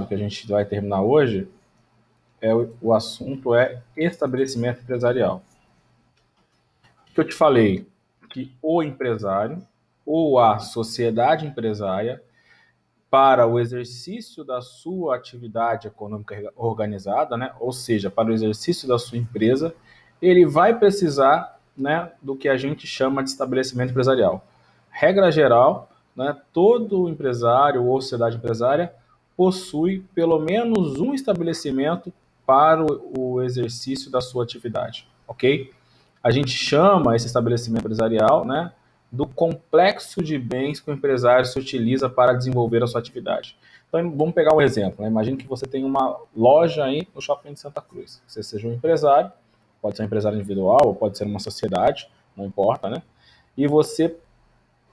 que a gente vai terminar hoje, o assunto é estabelecimento empresarial. O que eu te falei? Que o empresário ou a sociedade empresária, para o exercício da sua atividade econômica organizada, né, ou seja, para o exercício da sua empresa, ele vai precisar, né, do que a gente chama de estabelecimento empresarial. Regra geral, né, todo empresário ou sociedade empresária possui pelo menos um estabelecimento para o exercício da sua atividade, ok? A gente chama esse estabelecimento empresarial, né, do complexo de bens que o empresário se utiliza para desenvolver a sua atividade. Então, vamos pegar um exemplo. Né? Imagine que você tem uma loja aí no shopping de Santa Cruz. Você seja um empresário, pode ser um empresário individual, ou pode ser uma sociedade, não importa, né? E você,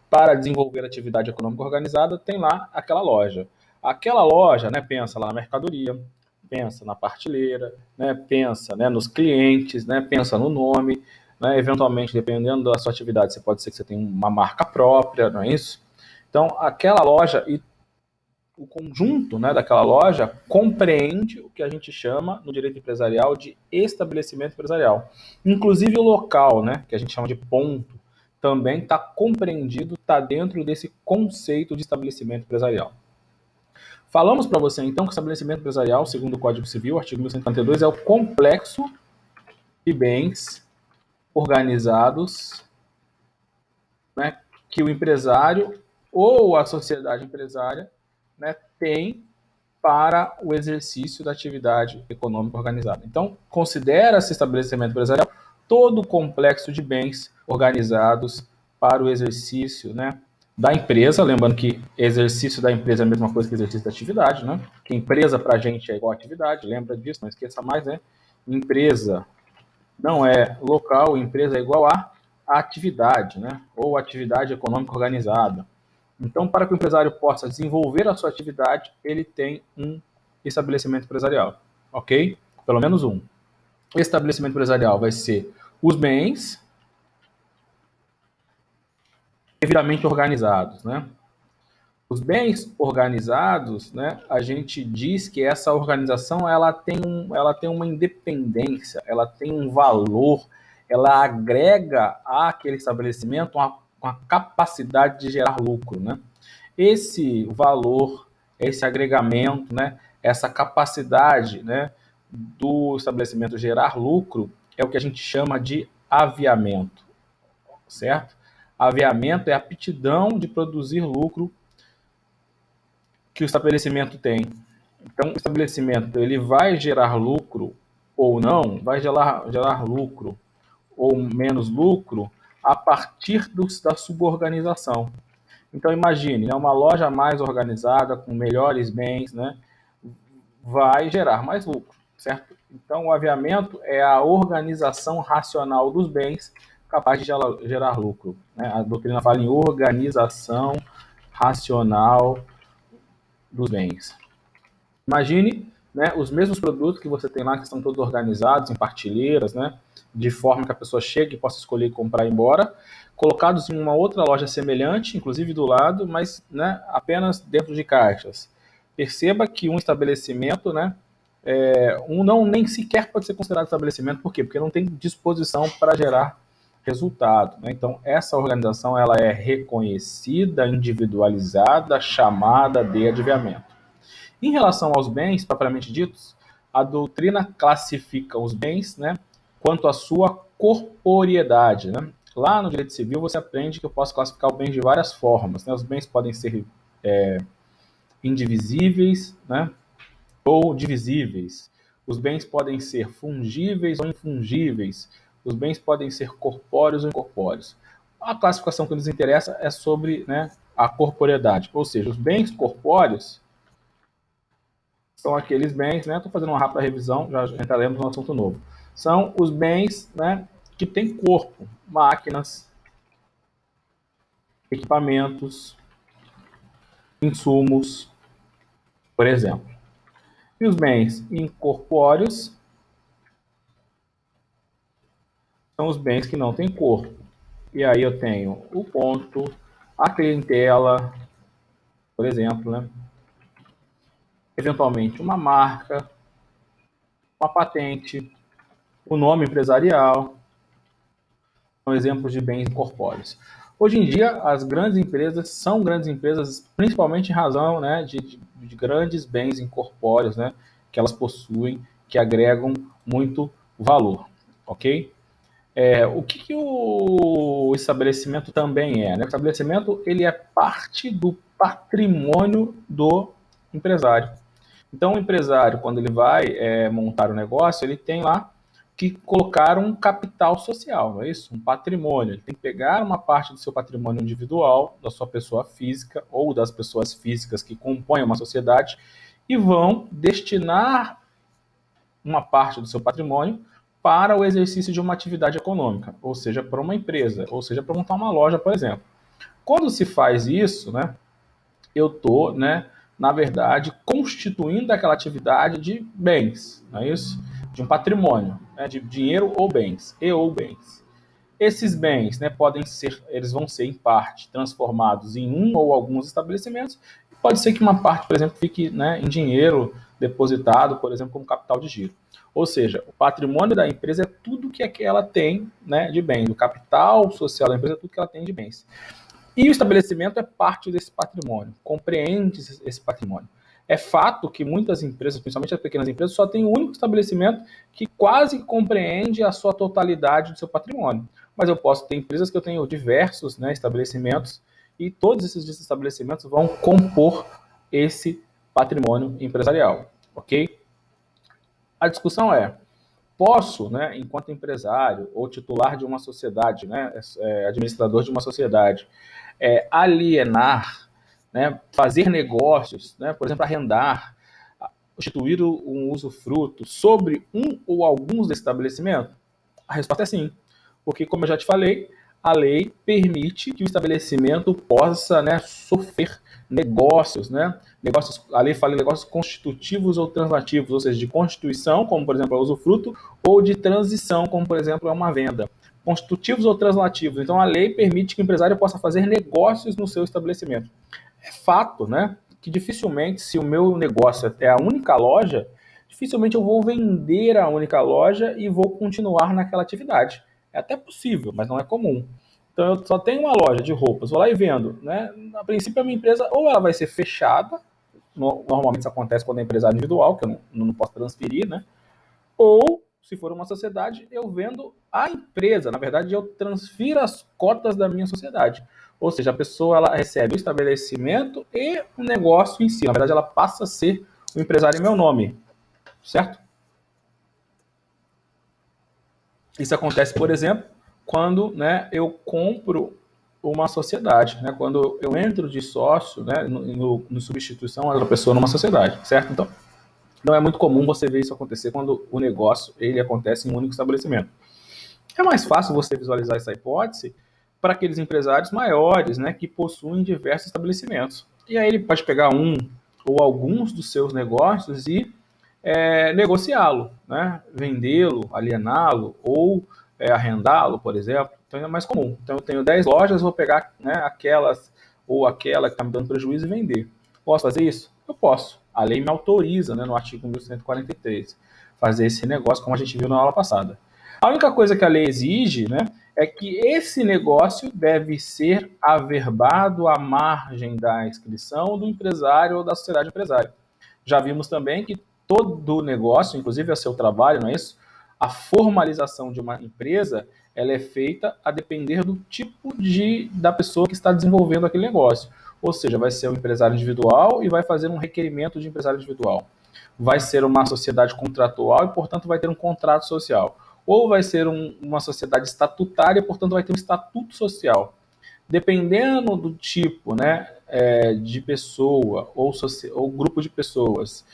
para desenvolver a atividade econômica organizada, tem lá aquela loja. Aquela loja, né, pensa lá na mercadoria, pensa na partilheira, né, pensa, né, nos clientes, né, pensa no nome, né, eventualmente, dependendo da sua atividade, pode ser que você tenha uma marca própria, não é isso? Então, aquela loja e o conjunto, né, daquela loja compreende o que a gente chama no direito empresarial de estabelecimento empresarial. Inclusive o local, né, que a gente chama de ponto, também está compreendido, está dentro desse conceito de estabelecimento empresarial. Falamos para você, então, que o estabelecimento empresarial, segundo o Código Civil, artigo 1142, é o complexo de bens organizados, né, que o empresário ou a sociedade empresária, né, tem para o exercício da atividade econômica organizada. Então, considera-se estabelecimento empresarial todo o complexo de bens organizados para o exercício, né, da empresa, lembrando que exercício da empresa é a mesma coisa que exercício da atividade, né? Que empresa para a gente é igual a atividade, lembra disso, não esqueça mais, né? Empresa não é local, empresa é igual a atividade, né? Ou atividade econômica organizada. Então, para que o empresário possa desenvolver a sua atividade, ele tem um estabelecimento empresarial, ok? Pelo menos um. O estabelecimento empresarial vai ser os bens devidamente organizados, né? Os bens organizados, né, a gente diz que essa organização ela tem uma independência, ela tem um valor, ela agrega àquele estabelecimento uma capacidade de gerar lucro, né? Esse valor, esse agregamento, né, essa capacidade, né, do estabelecimento gerar lucro é o que a gente chama de aviamento, certo? Aviamento é a aptidão de produzir lucro que o estabelecimento tem. Então, o estabelecimento ele vai gerar lucro ou não, vai gerar lucro ou menos lucro a partir da suborganização. Então, imagine, né, uma loja mais organizada, com melhores bens, né, vai gerar mais lucro, certo? Então, o aviamento é a organização racional dos bens capaz de gerar lucro. Né? A doutrina fala em organização racional dos bens. Imagine, né, os mesmos produtos que você tem lá, que estão todos organizados em partilheiras, né, de forma que a pessoa chegue e possa escolher comprar e ir embora, colocados em uma outra loja semelhante, inclusive do lado, mas, né, apenas dentro de caixas. Perceba que um estabelecimento, né, não nem sequer pode ser considerado estabelecimento, por quê? Porque não tem disposição para gerar resultado. Né? Então, essa organização ela é reconhecida, individualizada, chamada de aviamento. Em relação aos bens, propriamente ditos, a doutrina classifica os bens, né, quanto à sua corporeidade. Né? Lá no direito civil você aprende que eu posso classificar o bem de várias formas. Né? Os bens podem ser indivisíveis, né, ou divisíveis. Os bens podem ser fungíveis ou infungíveis. Os bens podem ser corpóreos ou incorpóreos. A classificação que nos interessa é sobre, né, a corporeidade, ou seja, os bens corpóreos são aqueles bens, né? Estou fazendo uma rápida revisão, já entraremos no assunto novo. São os bens, né, que têm corpo, máquinas, equipamentos, insumos, por exemplo. E os bens incorpóreos são os bens que não têm corpo. E aí eu tenho o ponto, a clientela, por exemplo, né? eventualmente uma marca, uma patente, o nome empresarial, são exemplos de bens incorpóreos. Hoje em dia, as grandes empresas são grandes empresas principalmente em razão, né, de grandes bens incorpóreos, né, que elas possuem, que agregam muito valor, ok? O que o estabelecimento também é? Né? O estabelecimento ele é parte do patrimônio do empresário. Então, o empresário, quando ele vai montar o negócio, ele tem lá que colocar um capital social, não é isso? Um patrimônio. Ele tem que pegar uma parte do seu patrimônio individual, da sua pessoa física ou das pessoas físicas que compõem uma sociedade e vão destinar uma parte do seu patrimônio para o exercício de uma atividade econômica, ou seja, para uma empresa, ou seja, para montar uma loja, por exemplo. Quando se faz isso, né, eu estou, né, na verdade, constituindo aquela atividade de bens, não é isso? De um patrimônio, né, de dinheiro ou bens, e ou bens. Esses bens, né, podem ser, eles vão ser em parte transformados em um ou alguns estabelecimentos. Pode ser que uma parte, por exemplo, fique, né, em dinheiro depositado, por exemplo, como capital de giro. Ou seja, o patrimônio da empresa é tudo que ela tem, né, de bens. O capital social da empresa é tudo que ela tem de bens. E o estabelecimento é parte desse patrimônio, compreende esse patrimônio. É fato que muitas empresas, principalmente as pequenas empresas, só têm um único estabelecimento que quase compreende a sua totalidade do seu patrimônio. Mas eu posso ter empresas que eu tenho diversos, né, estabelecimentos e todos esses estabelecimentos vão compor esse patrimônio empresarial, ok? A discussão é, posso, né, enquanto empresário ou titular de uma sociedade, né, administrador de uma sociedade, alienar, né, fazer negócios, né, por exemplo, arrendar, constituir um usufruto sobre um ou alguns desses estabelecimentos? A resposta é sim, porque, como eu já te falei, a lei permite que o estabelecimento possa, né, sofrer negócios, né? Negócios, a lei fala em negócios constitutivos ou translativos, ou seja, de constituição, como por exemplo é o usufruto, ou de transição, como por exemplo é uma venda. Constitutivos ou translativos. Então a lei permite que o empresário possa fazer negócios no seu estabelecimento. É fato, né, que dificilmente, se o meu negócio é a única loja, dificilmente eu vou vender a única loja e vou continuar naquela atividade. É até possível, mas não é comum. Então eu só tenho uma loja de roupas, vou lá e vendo, né? A princípio a minha empresa ou ela vai ser fechada, normalmente isso acontece quando é empresário individual, que eu não posso transferir, né? Ou, se for uma sociedade, eu vendo a empresa. Na verdade, eu transfiro as cotas da minha sociedade. Ou seja, a pessoa ela recebe o estabelecimento e o negócio em si. Na verdade, ela passa a ser o empresário em meu nome, certo? Isso acontece, por exemplo, quando, né, eu compro uma sociedade, né, quando eu entro de sócio, né, no substituição a outra pessoa numa sociedade, certo? Então, não é muito comum você ver isso acontecer quando o negócio ele acontece em um único estabelecimento. É mais fácil você visualizar essa hipótese para aqueles empresários maiores, né, que possuem diversos estabelecimentos. E aí ele pode pegar um ou alguns dos seus negócios e negociá-lo, né, vendê-lo, aliená-lo ou arrendá-lo, por exemplo. Então é mais comum. Então eu tenho 10 lojas, vou pegar, né, aquelas ou aquela que está me dando prejuízo e vender. Posso fazer isso? Eu posso. A lei me autoriza, né, no artigo 1143, fazer esse negócio, como a gente viu na aula passada. A única coisa que a lei exige, né, é que esse negócio deve ser averbado à margem da inscrição do empresário ou da sociedade empresária. Já vimos também que todo negócio, inclusive é seu trabalho, não é isso? A formalização de uma empresa, ela é feita a depender do tipo da pessoa que está desenvolvendo aquele negócio. Ou seja, vai ser um empresário individual e vai fazer um requerimento de empresário individual. Vai ser uma sociedade contratual e, portanto, vai ter um contrato social. Ou vai ser uma sociedade estatutária e, portanto, vai ter um estatuto social. Dependendo do tipo, né, de pessoa ou grupo de pessoas,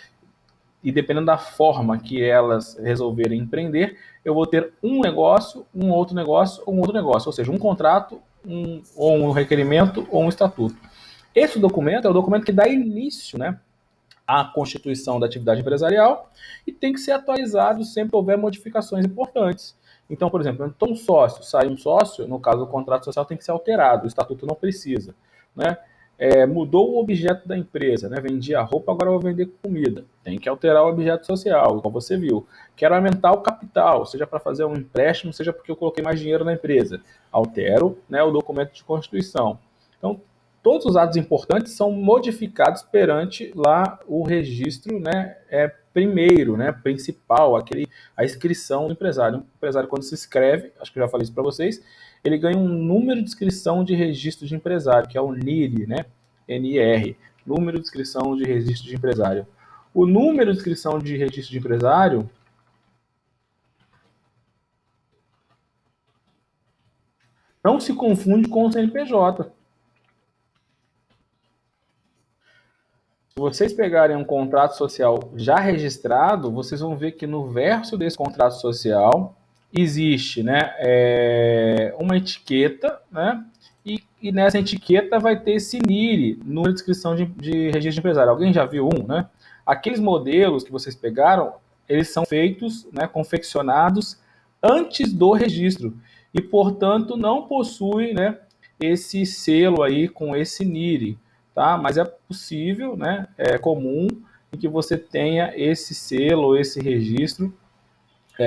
e dependendo da forma que elas resolverem empreender, eu vou ter um negócio, um outro negócio ou um outro negócio, ou seja, um contrato, ou um requerimento ou um estatuto. Esse documento é o documento que dá início, né, à constituição da atividade empresarial e tem que ser atualizado sempre que houver modificações importantes. Então, por exemplo, então um sócio, sai um sócio, no caso o contrato social tem que ser alterado, o estatuto não precisa, né? Mudou o objeto da empresa, né? Vendia roupa, agora eu vou vender comida. Tem que alterar o objeto social, como você viu. Quero aumentar o capital, seja para fazer um empréstimo, seja porque eu coloquei mais dinheiro na empresa. Altero, né, o documento de constituição. Então, todos os atos importantes são modificados perante lá o registro, né, primeiro, né, principal, a inscrição do empresário. O empresário, quando se inscreve, acho que eu já falei isso para vocês, ele ganha um número de inscrição de registro de empresário, que é o NIR, né? NIR, número de inscrição de registro de empresário. O número de inscrição de registro de empresário não se confunde com o CNPJ. Se vocês pegarem um contrato social já registrado, vocês vão ver que no verso desse contrato social existe, né, uma etiqueta, né, e nessa etiqueta vai ter esse NIRI, número de inscrição de registro de empresário. Alguém já viu um, né? Aqueles modelos que vocês pegaram, eles são feitos, né, confeccionados antes do registro e, portanto, não possuem, né, esse selo aí com esse NIRI, tá? Mas é possível, né, é comum que você tenha esse selo, esse registro.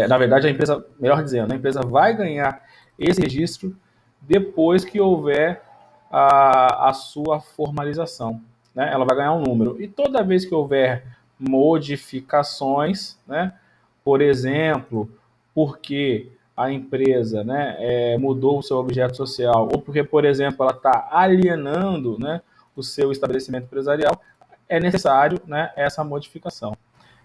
Na verdade, a empresa, melhor dizendo, a empresa vai ganhar esse registro depois que houver a sua formalização, né? Ela vai ganhar um número. E toda vez que houver modificações, né? Por exemplo, porque a empresa, né, mudou o seu objeto social, ou porque, por exemplo, ela está alienando, né, o seu estabelecimento empresarial, é necessário, né, essa modificação.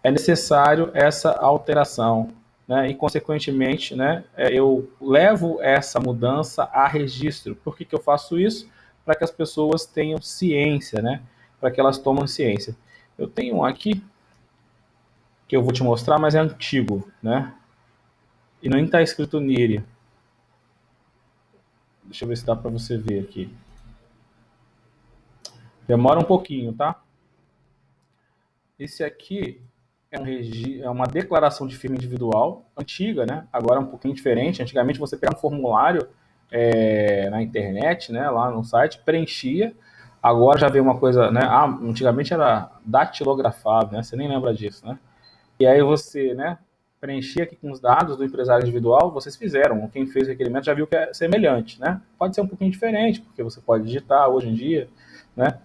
É necessário essa alteração, né, e, consequentemente, né, eu levo essa mudança a registro. Por que eu faço isso? Para que as pessoas tenham ciência, né, para que elas tomem ciência. Eu tenho um aqui que eu vou te mostrar, mas é antigo, né, e nem está escrito NIRI. Deixa eu ver se dá para você ver aqui. Demora um pouquinho, tá? Esse aqui é uma declaração de firma individual, antiga, né? Agora é um pouquinho diferente. Antigamente você pegava um formulário na internet, né? Lá no site, preenchia. Agora já veio uma coisa, né? Antigamente era datilografado, né? Você nem lembra disso, né? E aí você, né? Preenchia aqui com os dados do empresário individual, vocês fizeram. Quem fez o requerimento já viu que é semelhante, né? Pode ser um pouquinho diferente, porque você pode digitar hoje em dia, né?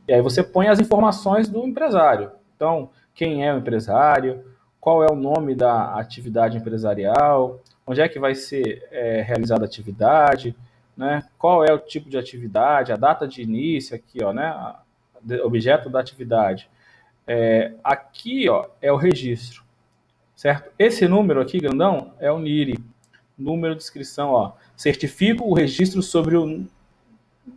E aí você põe as informações do empresário. Então, quem é o empresário, qual é o nome da atividade empresarial, onde é que vai ser realizada a atividade, né? Qual é o tipo de atividade, a data de início aqui, ó, né? Objeto da atividade. Aqui, ó, é o registro, certo? Esse número aqui, grandão, é o NIRI, número de inscrição, ó. Certifico o registro sobre o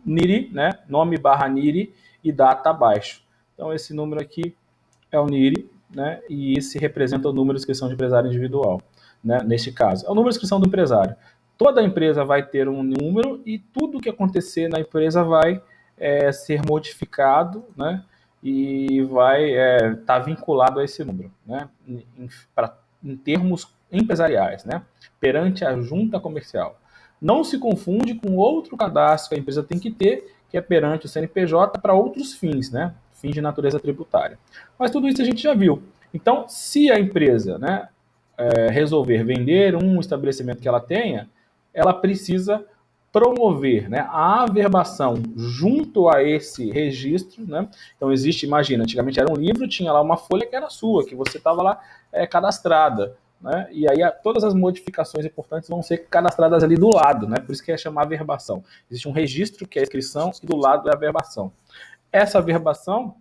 NIRI, né? Nome / NIRI e data abaixo. Então, esse número aqui é o NIRI, né? E esse representa o número de inscrição de empresário individual, né? Neste caso, é o número de inscrição do empresário. Toda empresa vai ter um número e tudo que acontecer na empresa vai ser modificado, né? E vai estar vinculado a esse número, né? Em termos empresariais, né? Perante a junta comercial. Não se confunde com outro cadastro que a empresa tem que ter, que é perante o CNPJ para outros fins, né? Fins de natureza tributária. Mas tudo isso a gente já viu. Então, se a empresa, né, resolver vender um estabelecimento que ela tenha, ela precisa promover, né, a averbação junto a esse registro, né? Então existe, imagina, antigamente era um livro, tinha lá uma folha que era sua, que você estava lá cadastrada, né? E aí todas as modificações importantes vão ser cadastradas ali do lado, né? Por isso que é chamar averbação. Existe um registro que é a inscrição e do lado é a averbação. Essa averbação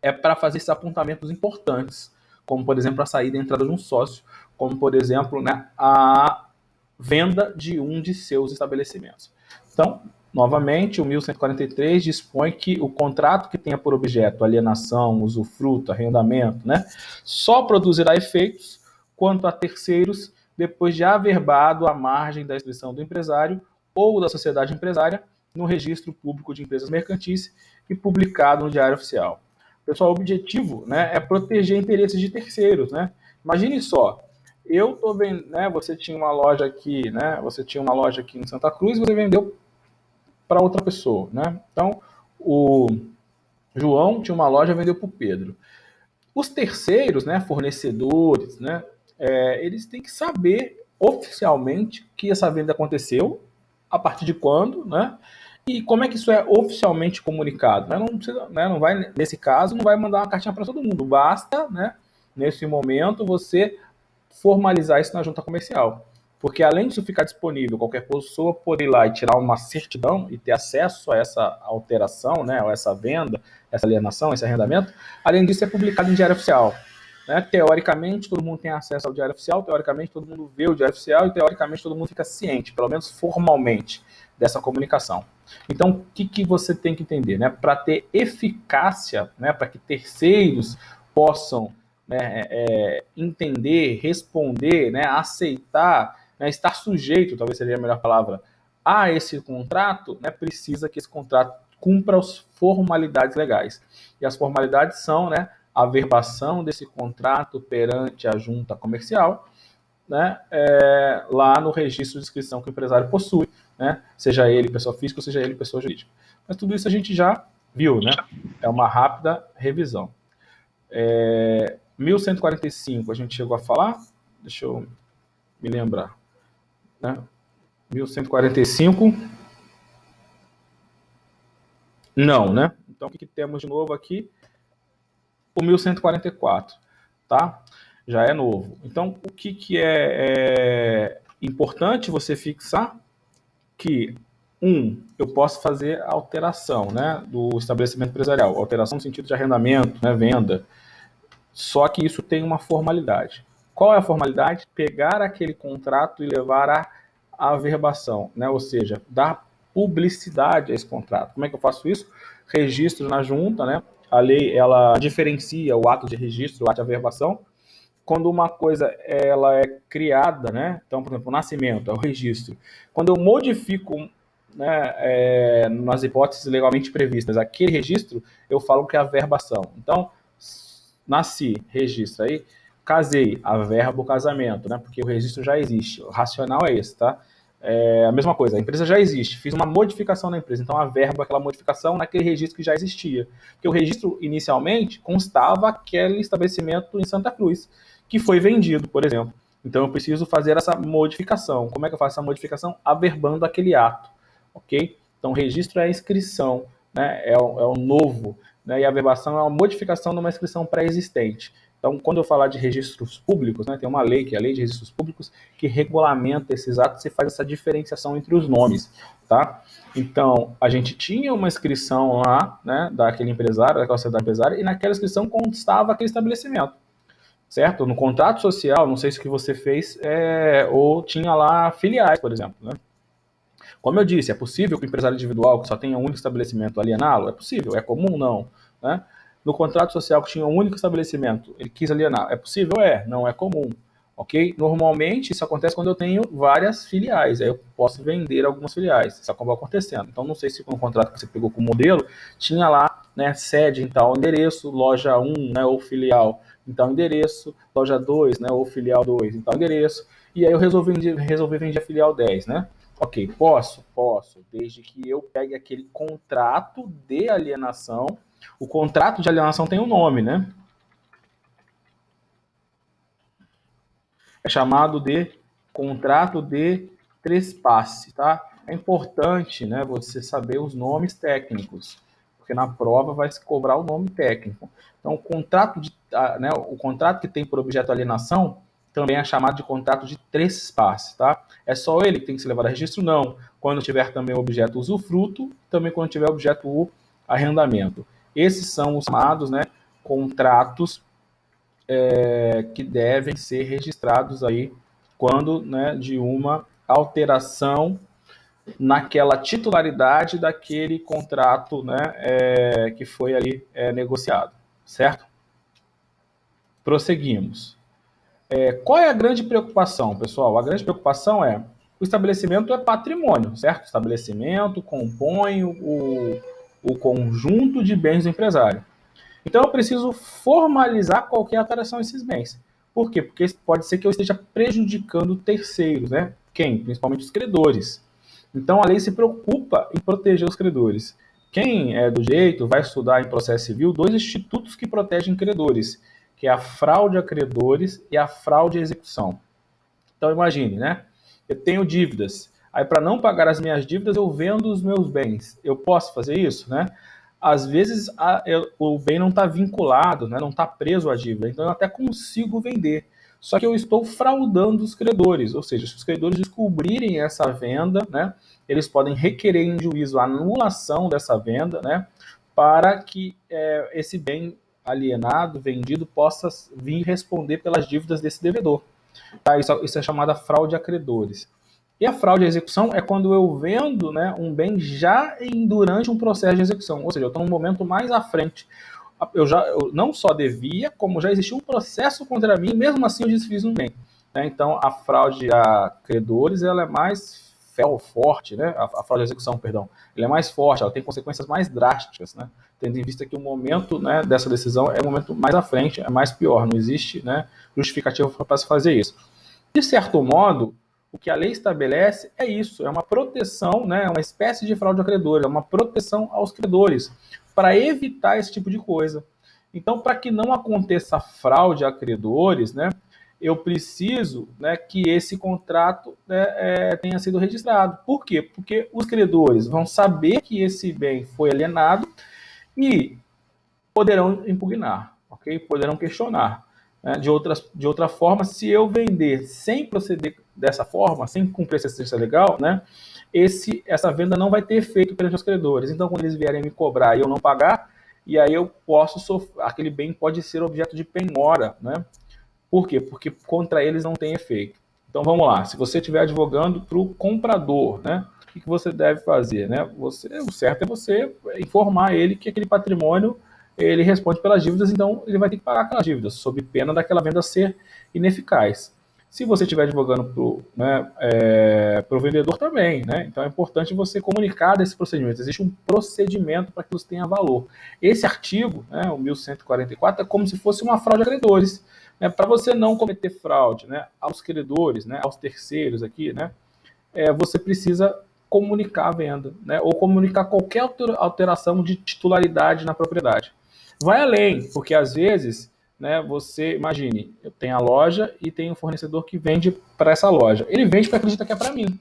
é para fazer esses apontamentos importantes, como, por exemplo, a saída e a entrada de um sócio, como, por exemplo, né, a venda de um de seus estabelecimentos. Então, novamente, o 1143 dispõe que o contrato que tenha por objeto alienação, usufruto, arrendamento, né, só produzirá efeitos quanto a terceiros depois de averbado à margem da inscrição do empresário ou da sociedade empresária no registro público de empresas mercantis e publicado no Diário Oficial. Pessoal, o objetivo, né, é proteger interesses de terceiros, né? Imagine só, eu tô vendo, né, você tinha uma loja aqui, né? Você tinha uma loja aqui em Santa Cruz e você vendeu para outra pessoa, né? Então, o João tinha uma loja e vendeu para o Pedro. Os terceiros, né, fornecedores, né, eles têm que saber oficialmente que essa venda aconteceu, a partir de quando, né, e como é que isso é oficialmente comunicado. Né? Não precisa, né, não vai, nesse caso, não vai mandar uma cartinha para todo mundo. Basta, né, nesse momento, você formalizar isso na junta comercial. Porque além disso ficar disponível, qualquer pessoa poder ir lá e tirar uma certidão e ter acesso a essa alteração, né, ou essa venda, essa alienação, esse arrendamento, além disso é publicado em diário oficial. Né? Teoricamente, todo mundo tem acesso ao diário oficial, teoricamente, todo mundo vê o diário oficial e, teoricamente, todo mundo fica ciente, pelo menos formalmente, dessa comunicação. Então, o que você tem que entender? Né? Para ter eficácia, né, para que terceiros possam, né, entender, responder, né, aceitar, né, estar sujeito, talvez seria a melhor palavra, a esse contrato, né, precisa que esse contrato cumpra as formalidades legais. E as formalidades são, né, a verbação desse contrato perante a junta comercial, né, lá no registro de inscrição que o empresário possui, né, seja ele pessoa física ou seja ele pessoa jurídica. Mas tudo isso a gente já viu, né? É uma rápida revisão. 1145 a gente chegou a falar, deixa eu me lembrar, né? 1145, não, né? Então o que temos de novo aqui? O 1144, tá? Já é novo. Então o que é importante você fixar? Que eu posso fazer alteração, né, do estabelecimento empresarial, alteração no sentido de arrendamento, né, venda. Só que isso tem uma formalidade. Qual é a formalidade? Pegar aquele contrato e levar à averbação, né? Ou seja, dar publicidade a esse contrato. Como é que eu faço isso? Registro na junta, né? A lei ela diferencia o ato de registro, o ato de averbação. Quando uma coisa ela é criada, né? Então, por exemplo, o nascimento é o registro. Quando eu modifico, né, nas hipóteses legalmente previstas, aquele registro, eu falo que é a averbação. Então, nasci, registro. Aí, casei, averbo o casamento, né? Porque o registro já existe. O racional é esse, tá? É a mesma coisa, a empresa já existe, fiz uma modificação na empresa, então averbo aquela modificação naquele registro que já existia. Porque o registro, inicialmente, constava aquele estabelecimento em Santa Cruz, que foi vendido, por exemplo. Então eu preciso fazer essa modificação. Como é que eu faço essa modificação? Averbando aquele ato, ok? Então o registro é a inscrição, né? É o novo, né? E a averbação é uma modificação de uma inscrição pré-existente. Então, quando eu falar de registros públicos, né, tem uma lei, que é a Lei de Registros Públicos, que regulamenta esses atos e faz essa diferenciação entre os nomes, tá? Então, a gente tinha uma inscrição lá, né, daquele empresário, daquela sociedade empresária, e naquela inscrição constava aquele estabelecimento, certo? No contrato social, não sei se o que você fez, ou tinha lá filiais, por exemplo, né? Como eu disse, é possível que o empresário individual que só tenha um único estabelecimento aliená-lo? É possível. É comum? Não. Né? No contrato social que tinha um único estabelecimento, ele quis alienar. É possível? Não é comum. Ok? Normalmente isso acontece quando eu tenho várias filiais. Aí eu posso vender algumas filiais. Isso acabou acontecendo. Então não sei se no contrato que você pegou com o modelo tinha lá, né, sede em tal endereço, loja 1, né, ou filial em tal endereço, loja 2, né, ou filial 2 em tal endereço. E aí eu resolvi vender a filial 10, né? Ok, posso, desde que eu pegue aquele contrato de alienação. O contrato de alienação tem um nome, né? É chamado de contrato de trespasse, tá? É importante, né, você saber os nomes técnicos, porque na prova vai se cobrar o nome técnico. Então, o contrato que tem por objeto a alienação também é chamado de contrato de trespasse, tá? É só ele que tem que ser levado a registro? Não. Quando tiver também o objeto usufruto, também quando tiver o objeto o arrendamento. Esses são os chamados, né, contratos que devem ser registrados aí quando, né, de uma alteração naquela titularidade daquele contrato, né, que foi ali negociado, certo? Prosseguimos. Qual é a grande preocupação, pessoal? A grande preocupação é o estabelecimento é patrimônio, certo? O estabelecimento compõe o conjunto de bens do empresário. Então eu preciso formalizar qualquer alteração a esses bens. Por quê? Porque pode ser que eu esteja prejudicando terceiros, né? Quem? Principalmente os credores. Então a lei se preocupa em proteger os credores. Quem é do direito vai estudar em processo civil dois institutos que protegem credores, que é a fraude a credores e a fraude à execução. Então imagine, né? Eu tenho dívidas. Aí para não pagar as minhas dívidas, eu vendo os meus bens. Eu posso fazer isso, né? Às vezes o bem não está vinculado, né? Não está preso à dívida. Então eu até consigo vender. Só que eu estou fraudando os credores. Ou seja, se os credores descobrirem essa venda, né? Eles podem requerer em juízo a anulação dessa venda, né? Para que esse bem alienado, vendido, possa vir responder pelas dívidas desse devedor. Tá? Isso é chamada fraude a credores. E a fraude à execução é quando eu vendo, né, um bem já durante um processo de execução. Ou seja, eu estou num momento mais à frente. Eu não só devia, como já existia um processo contra mim, mesmo assim eu desfiz um bem. Né? Então, a fraude a credores ela é mais forte, né? A fraude à execução, perdão, ela é mais forte, ela tem consequências mais drásticas, né? Tendo em vista que o momento, né, dessa decisão é o momento mais à frente, é mais pior, não existe, né, justificativa para se fazer isso. De certo modo, o que a lei estabelece é isso, é uma proteção, né, uma espécie de fraude a credores, é uma proteção aos credores, para evitar esse tipo de coisa. Então, para que não aconteça fraude a credores, né, eu preciso, né, que esse contrato, né, tenha sido registrado. Por quê? Porque os credores vão saber que esse bem foi alienado e poderão impugnar, ok? Poderão questionar. Né? De outra forma, se eu vender sem proceder dessa forma, sem cumprir essa exigência legal, né, essa venda não vai ter efeito perante os credores. Então, quando eles vierem me cobrar e eu não pagar, e aí eu posso sofrer, aquele bem pode ser objeto de penhora, né? Por quê? Porque contra eles não tem efeito. Então vamos lá, se você estiver advogando para o comprador, né, o que você deve fazer? Né? O certo é você informar ele que aquele patrimônio ele responde pelas dívidas, então ele vai ter que pagar aquelas dívidas, sob pena daquela venda ser ineficaz. Se você estiver advogando pro vendedor também, né? Então é importante você comunicar desse procedimento. Existe um procedimento para que isso tenha valor. Esse artigo, né, o 1144, é como se fosse uma fraude a credores. Né, para você não cometer fraude, né, aos credores, né, aos terceiros aqui, né, você precisa comunicar a venda, né, ou comunicar qualquer alteração de titularidade na propriedade. Vai além, porque às vezes, né, você imagine, eu tenho a loja e tem um fornecedor que vende para essa loja. Ele vende porque acredita que é para mim.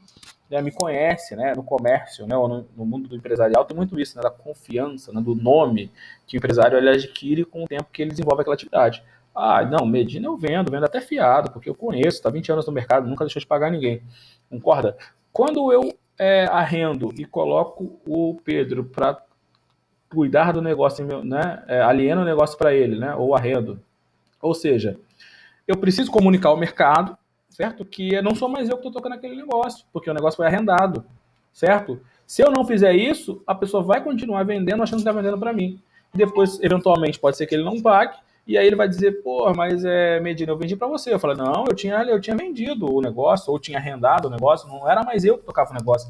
Né, me conhece, né, no comércio, né, ou no mundo do empresarial tem muito isso, né, da confiança, né, do nome que o empresário ele adquire com o tempo que ele desenvolve aquela atividade. Ah, não, Medina eu vendo até fiado, porque eu conheço, está 20 anos no mercado, nunca deixou de pagar ninguém. Concorda? Quando eu arrendo e coloco o Pedro para cuidar do negócio, né, alieno o negócio para ele, né, ou arrendo. Ou seja, eu preciso comunicar ao mercado, certo? Que não sou mais eu que estou tocando aquele negócio, porque o negócio foi arrendado, certo? Se eu não fizer isso, a pessoa vai continuar vendendo achando que está vendendo para mim. Depois, eventualmente, pode ser que ele não pague, e aí ele vai dizer, pô, mas Medina, eu vendi para você. Eu falo, não, eu tinha vendido o negócio, ou tinha arrendado o negócio, não era mais eu que tocava o negócio,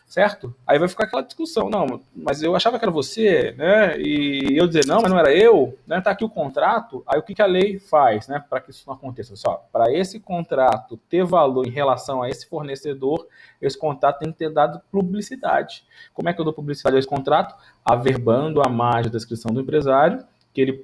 certo? Aí vai ficar aquela discussão, não, mas eu achava que era você, né? E eu dizer, não, mas não era eu, né? Tá aqui o contrato. Aí o que a lei faz, né? Para que isso não aconteça? Só, para esse contrato ter valor em relação a esse fornecedor, esse contrato tem que ter dado publicidade. Como é que eu dou publicidade a esse contrato? Averbando a margem da descrição do empresário,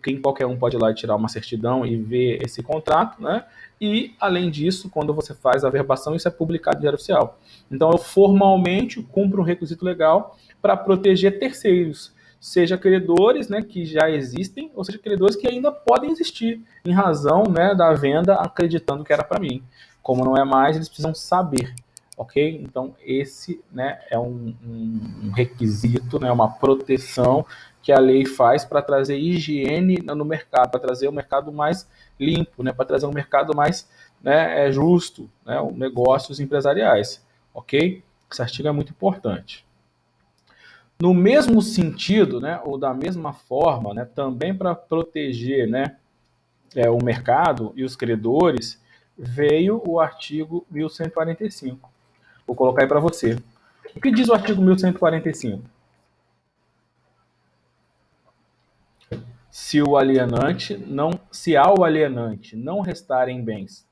quem qualquer um pode ir lá e tirar uma certidão e ver esse contrato, né? E, além disso, quando você faz a averbação, isso é publicado no Diário Oficial. Então, eu formalmente cumpro um requisito legal para proteger terceiros, seja credores, né, que já existem, ou seja, credores que ainda podem existir, em razão, né, da venda acreditando que era para mim. Como não é mais, eles precisam saber, ok? Então, esse, né, é um requisito, né, uma proteção que a lei faz para trazer higiene no mercado, para trazer um mercado mais limpo, né, para trazer um mercado mais, né, justo, né, negócios empresariais, ok? Esse artigo é muito importante. No mesmo sentido, né, ou da mesma forma, né, também para proteger, né, o mercado e os credores, veio o artigo 1145. Vou colocar aí para você. O que diz o artigo 1145? Se ao alienante não restarem bens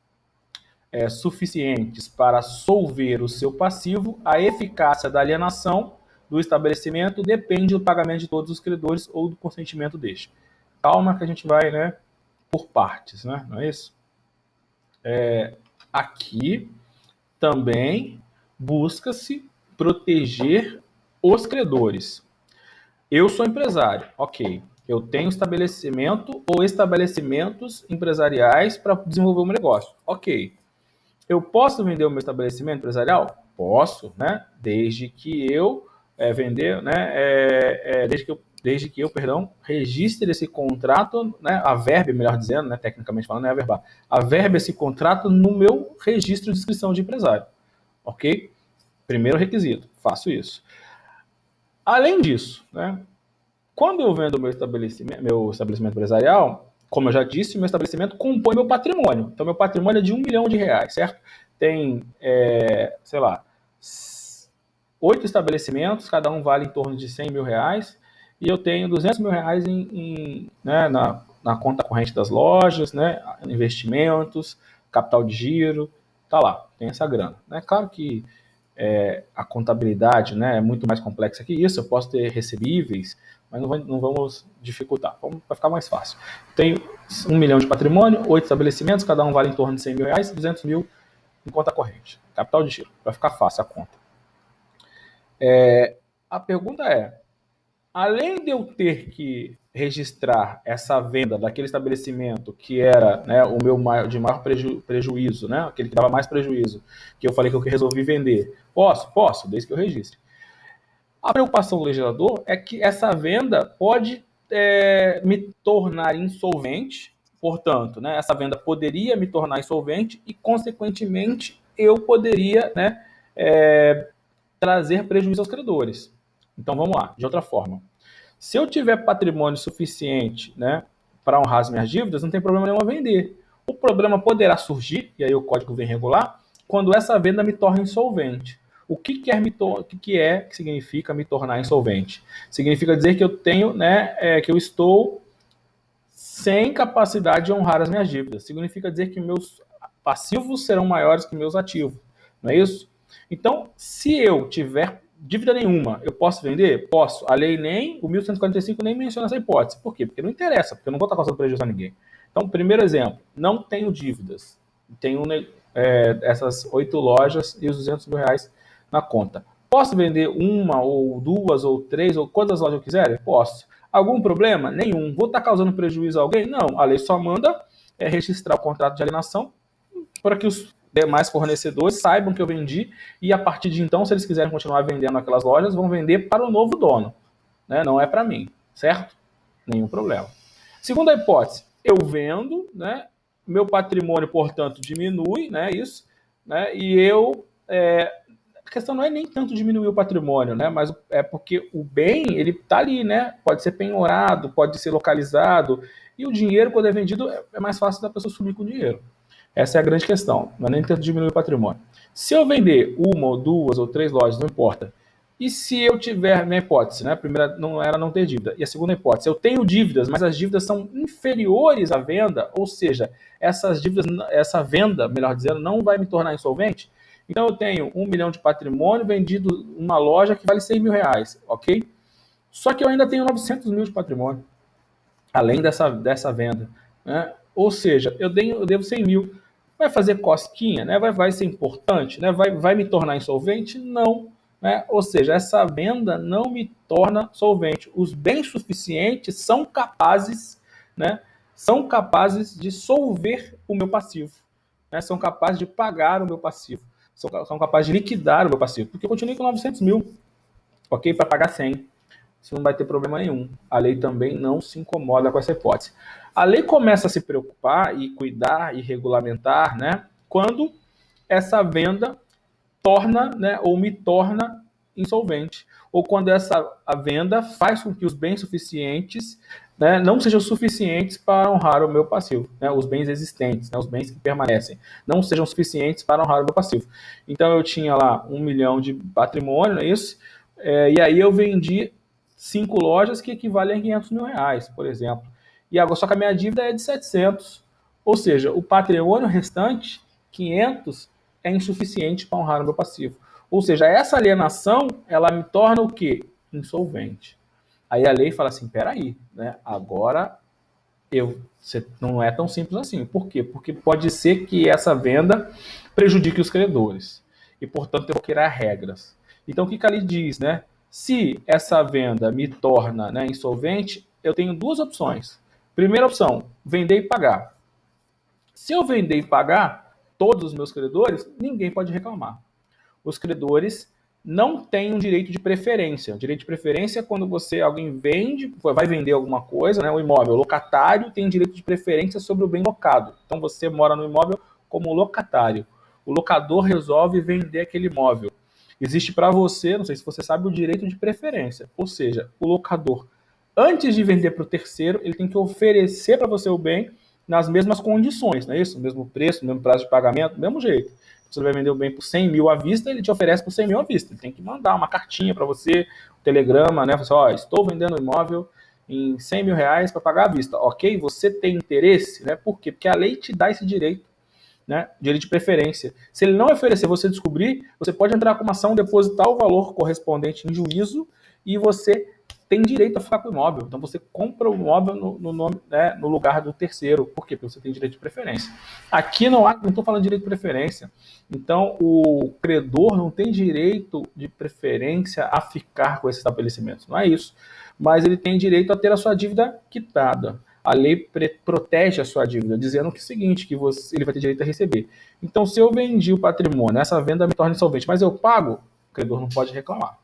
suficientes para solver o seu passivo, a eficácia da alienação do estabelecimento depende do pagamento de todos os credores ou do consentimento deste. Calma que a gente vai, né, por partes, né? Não é isso? Aqui também busca-se proteger os credores. Eu sou empresário, ok. Eu tenho estabelecimento ou estabelecimentos empresariais para desenvolver o meu negócio, ok. Eu posso vender o meu estabelecimento empresarial? Posso, né? Desde que eu vender, né? Desde que eu, perdão, registre esse contrato, né? Averbe, melhor dizendo, né? Tecnicamente falando, não é averbar. Averbe esse contrato no meu registro de inscrição de empresário, ok? Primeiro requisito, faço isso. Além disso, né? Quando eu vendo meu estabelecimento empresarial, como eu já disse, meu estabelecimento compõe meu patrimônio. Então, meu patrimônio é de R$ 1 milhão, certo? Tem, sei lá, 8 estabelecimentos, cada um vale em torno de R$ 100 mil, e eu tenho R$ 200 mil né, na conta corrente das lojas, né, investimentos, capital de giro, tá lá, tem essa grana. Né? Claro que a contabilidade, né, é muito mais complexa que isso. Eu posso ter recebíveis, mas não vamos dificultar. Vai ficar mais fácil. Tenho 1 milhão de patrimônio, 8 estabelecimentos, cada um vale em torno de R$ 100 mil, 200 mil em conta corrente. Capital de giro. Vai ficar fácil a conta. A pergunta é, além de eu ter que registrar essa venda daquele estabelecimento que era, né, o meu de maior prejuízo, né, aquele que dava mais prejuízo, que eu falei que eu resolvi vender, posso, desde que eu registre. A preocupação do legislador é que essa venda pode me tornar insolvente, portanto, né, essa venda poderia me tornar insolvente e, consequentemente, eu poderia, né, trazer prejuízo aos credores. Então, vamos lá, de outra forma. Se eu tiver patrimônio suficiente, né, para honrar as minhas dívidas, não tem problema nenhum a vender. O problema poderá surgir, e aí o código vem regular, quando essa venda me torna insolvente. O que significa me tornar insolvente? Significa dizer que eu tenho, né, que eu estou sem capacidade de honrar as minhas dívidas. Significa dizer que meus passivos serão maiores que meus ativos. Não é isso? Então, se eu tiver dívida nenhuma, eu posso vender? Posso. A lei o 1145 nem menciona essa hipótese. Por quê? Porque não interessa, porque eu não vou estar causando prejuízo a ninguém. Então, primeiro exemplo, não tenho dívidas. Tenho essas 8 lojas e os R$ 200 mil na conta. Posso vender uma, ou duas, ou três, ou quantas lojas eu quiser? Posso. Algum problema? Nenhum. Vou estar causando prejuízo a alguém? Não. A lei só manda registrar o contrato de alienação para que os demais fornecedores saibam que eu vendi, e a partir de então, se eles quiserem continuar vendendo aquelas lojas, vão vender para o novo dono, né? Não é para mim, certo? Nenhum problema. Segunda hipótese, eu vendo, né? Meu patrimônio, portanto, diminui, né? Isso, né? E a questão não é nem tanto diminuir o patrimônio, né? Mas é porque o bem, ele está ali, né? Pode ser penhorado, pode ser localizado, e o dinheiro, quando é vendido, é mais fácil da pessoa sumir com o dinheiro. Essa é a grande questão, não é nem tanto diminuir o patrimônio. Se eu vender uma, ou duas, ou três lojas, não importa. E se eu tiver, minha hipótese, né? A primeira não era não ter dívida. E a segunda hipótese, eu tenho dívidas, mas as dívidas são inferiores à venda, ou seja, essas dívidas, essa venda, melhor dizendo, não vai me tornar insolvente. Então eu tenho 1 milhão de patrimônio vendido uma loja que vale R$ 100 mil, ok? Só que eu ainda tenho 900 mil de patrimônio, além dessa venda, né? Ou seja, eu devo 100 mil. Vai fazer cosquinha, né? Vai ser importante, né? Vai me tornar insolvente? Não. Né? Ou seja, essa venda não me torna solvente. Os bens suficientes são capazes, né? São capazes de solver o meu passivo, né? São capazes de pagar o meu passivo, são capazes de liquidar o meu passivo, porque eu continuo com 900 mil, ok? Para pagar 100. Isso não vai ter problema nenhum. A lei também não se incomoda com essa hipótese. A lei começa a se preocupar e cuidar e regulamentar, né, quando essa venda torna, né, ou me torna insolvente, ou quando a venda faz com que os bens suficientes, né, não sejam suficientes para honrar o meu passivo, né, os bens existentes, né, os bens que permanecem, não sejam suficientes para honrar o meu passivo. Então eu tinha lá 1 milhão de patrimônio, não é isso? E aí eu vendi 5 lojas que equivalem a R$ 500 mil, por exemplo. E agora só que a minha dívida é de 700. Ou seja, o patrimônio restante, 500, é insuficiente para honrar o meu passivo. Ou seja, essa alienação, ela me torna o quê? Insolvente. Aí a lei fala assim, peraí, né? Agora não é tão simples assim. Por quê? Porque pode ser que essa venda prejudique os credores. E, portanto, eu vou criar regras. Então, o que a lei diz, né? Se essa venda me torna, né, insolvente, eu tenho duas opções. Primeira opção, vender e pagar. Se eu vender e pagar todos os meus credores, ninguém pode reclamar. Os credores não têm um direito de preferência. O direito de preferência é quando alguém vai vender alguma coisa, né, um imóvel. O locatário tem direito de preferência sobre o bem locado. Então você mora no imóvel como locatário. O locador resolve vender aquele imóvel. Existe para você, não sei se você sabe, o direito de preferência. Ou seja, o locador, antes de vender para o terceiro, ele tem que oferecer para você o bem nas mesmas condições, não é isso? O mesmo preço, o mesmo prazo de pagamento, do mesmo jeito. Você vai vender o bem por 100 mil à vista, ele te oferece por 100 mil à vista. Ele tem que mandar uma cartinha para você, um telegrama, né? Você, estou vendendo o imóvel em 100 mil reais para pagar à vista. Ok? Você tem interesse, né? Por quê? Porque a lei te dá esse direito, né? Direito de preferência. Se ele não oferecer, você descobrir, você pode entrar com uma ação, depositar o valor correspondente em juízo e você tem direito a ficar com o imóvel. Então você compra o imóvel no nome, né, no lugar do terceiro. Por quê? Porque você tem direito de preferência. Aqui não estou falando de direito de preferência. Então o credor não tem direito de preferência a ficar com esse estabelecimento. Não é isso. Mas ele tem direito a ter a sua dívida quitada. A lei protege a sua dívida, dizendo que é o seguinte, que ele vai ter direito a receber. Então, se eu vendi o patrimônio, essa venda me torna insolvente, mas eu pago, o credor não pode reclamar.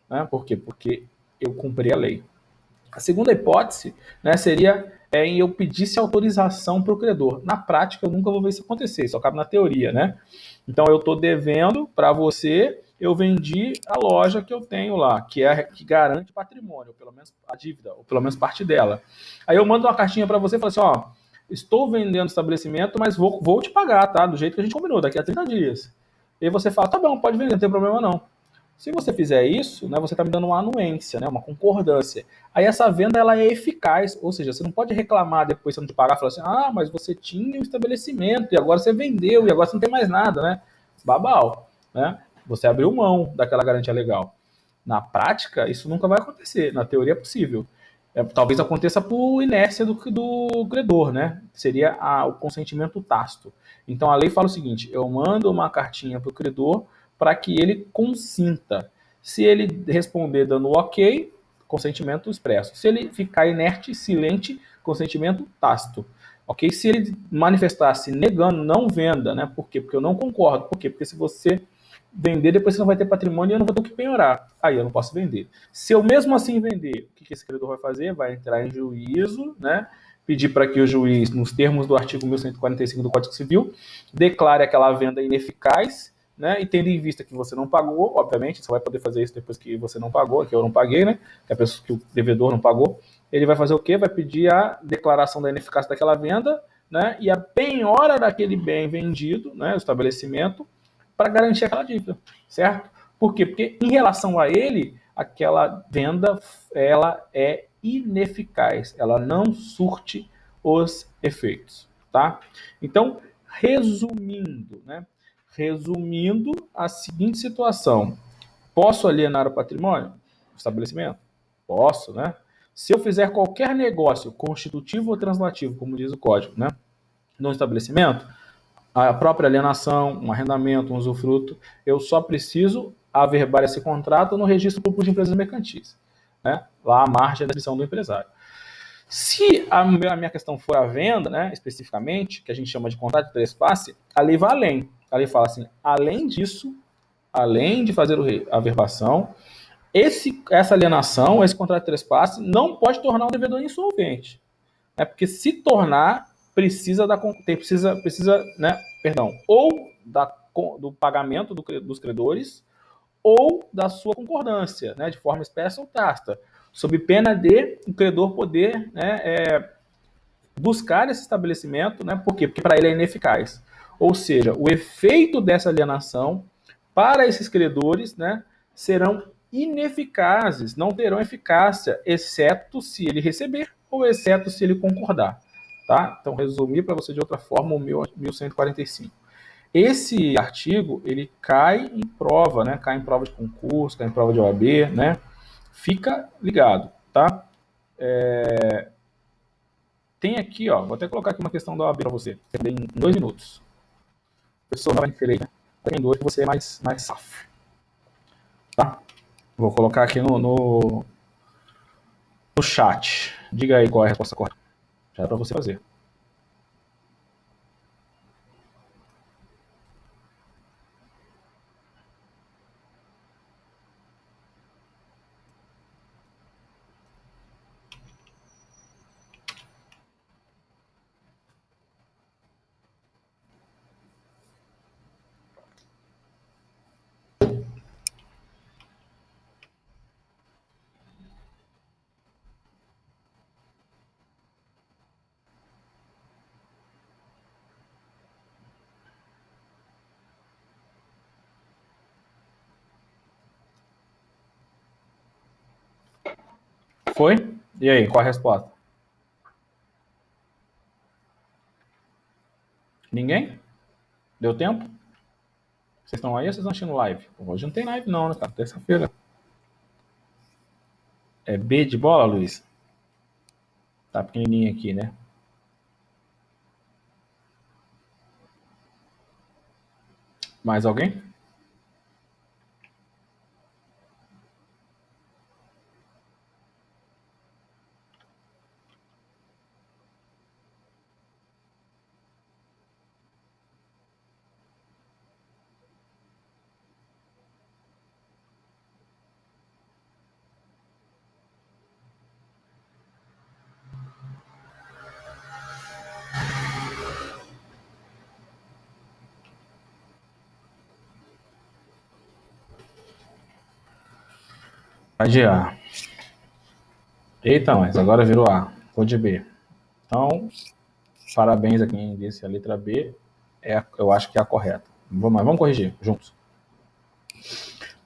Né? Por quê? Porque eu cumpri a lei. A segunda hipótese, né, seria em eu pedisse autorização para o credor. Na prática, eu nunca vou ver isso acontecer, só cabe na teoria, né? Então, eu estou devendo para você, eu vendi a loja que eu tenho lá, que garante patrimônio, ou pelo menos a dívida, ou pelo menos parte dela. Aí eu mando uma cartinha para você e falo assim, ó, estou vendendo o estabelecimento, mas vou te pagar, tá? Do jeito que a gente combinou, daqui a 30 dias. E aí você fala, tá bom, pode vender, não tem problema não. Se você fizer isso, né, você está me dando uma anuência, né, uma concordância. Aí essa venda ela é eficaz, ou seja, você não pode reclamar depois se não te pagar, falar assim, mas você tinha um estabelecimento e agora você vendeu e agora você não tem mais nada, né? Babau, né? Você abriu mão daquela garantia legal. Na prática, isso nunca vai acontecer. Na teoria é possível. Talvez aconteça por inércia do credor, né? Seria o consentimento tácito. Então a lei fala o seguinte: eu mando uma cartinha para o credor para que ele consinta. Se ele responder dando ok, consentimento expresso. Se ele ficar inerte, silente, consentimento tácito. Ok? Se ele manifestar-se negando, não venda, né? Por quê? Porque eu não concordo. Por quê? Porque se você vender, depois você não vai ter patrimônio e eu não vou ter o que penhorar. Aí eu não posso vender. Se eu mesmo assim vender, o que esse credor vai fazer? Vai entrar em juízo, né? Pedir para que o juiz, nos termos do artigo 1145 do Código Civil, declare aquela venda ineficaz, né? E tendo em vista que você não pagou, obviamente, você vai poder fazer isso depois que você não pagou, que eu não paguei, né? Que o devedor não pagou. Ele vai fazer o quê? Vai pedir a declaração da ineficácia daquela venda, né? E a penhora daquele bem vendido, né? O estabelecimento, para garantir aquela dívida, certo? Por quê? Porque em relação a ele, aquela venda ela é ineficaz, ela não surte os efeitos, tá? Então, resumindo, né? Resumindo a seguinte situação: posso alienar o patrimônio do estabelecimento? Posso, né? Se eu fizer qualquer negócio constitutivo ou translativo, como diz o código, né, no estabelecimento, a própria alienação, um arrendamento, um usufruto, eu só preciso averbar esse contrato no registro público de empresas mercantis, né? Lá à margem da decisão do empresário. Se a minha questão for a venda, né, especificamente, que a gente chama de contrato de trespasse, a lei vai além. A lei fala assim, além disso, além de fazer a averbação, essa alienação, esse contrato de trespasse, não pode tornar o devedor insolvente. Né? Porque se tornar, precisa, né, ou do pagamento dos credores, ou da sua concordância, né, de forma expressa ou tácita, sob pena de o credor poder, né, buscar esse estabelecimento, né, por quê? Porque para ele é ineficaz. Ou seja, o efeito dessa alienação para esses credores, né, serão ineficazes, não terão eficácia, exceto se ele receber ou exceto se ele concordar. Tá? Então, resumir para você de outra forma o 1145. Esse artigo, ele cai em prova, né? Cai em prova de concurso, cai em prova de OAB, né? Fica ligado, tá? Tem aqui, ó, vou até colocar aqui uma questão da OAB para você, em 2 minutos. Pessoa não vai querer, né? Tem dois que você é mais safo, tá? Vou colocar aqui no chat. Diga aí qual é a resposta correta. Já é para você fazer. Foi? E aí, qual a resposta? Ninguém? Deu tempo? Vocês estão aí ou vocês estão assistindo live? Hoje não tem live não, né, cara? Terça-feira. É B de bola, Luiz? Tá pequenininho aqui, né? Mais alguém? Vai de A. Eita, mas agora virou A. Vou de B. Então, parabéns a quem disse a letra B. Eu acho que é a correta. Vamos corrigir juntos.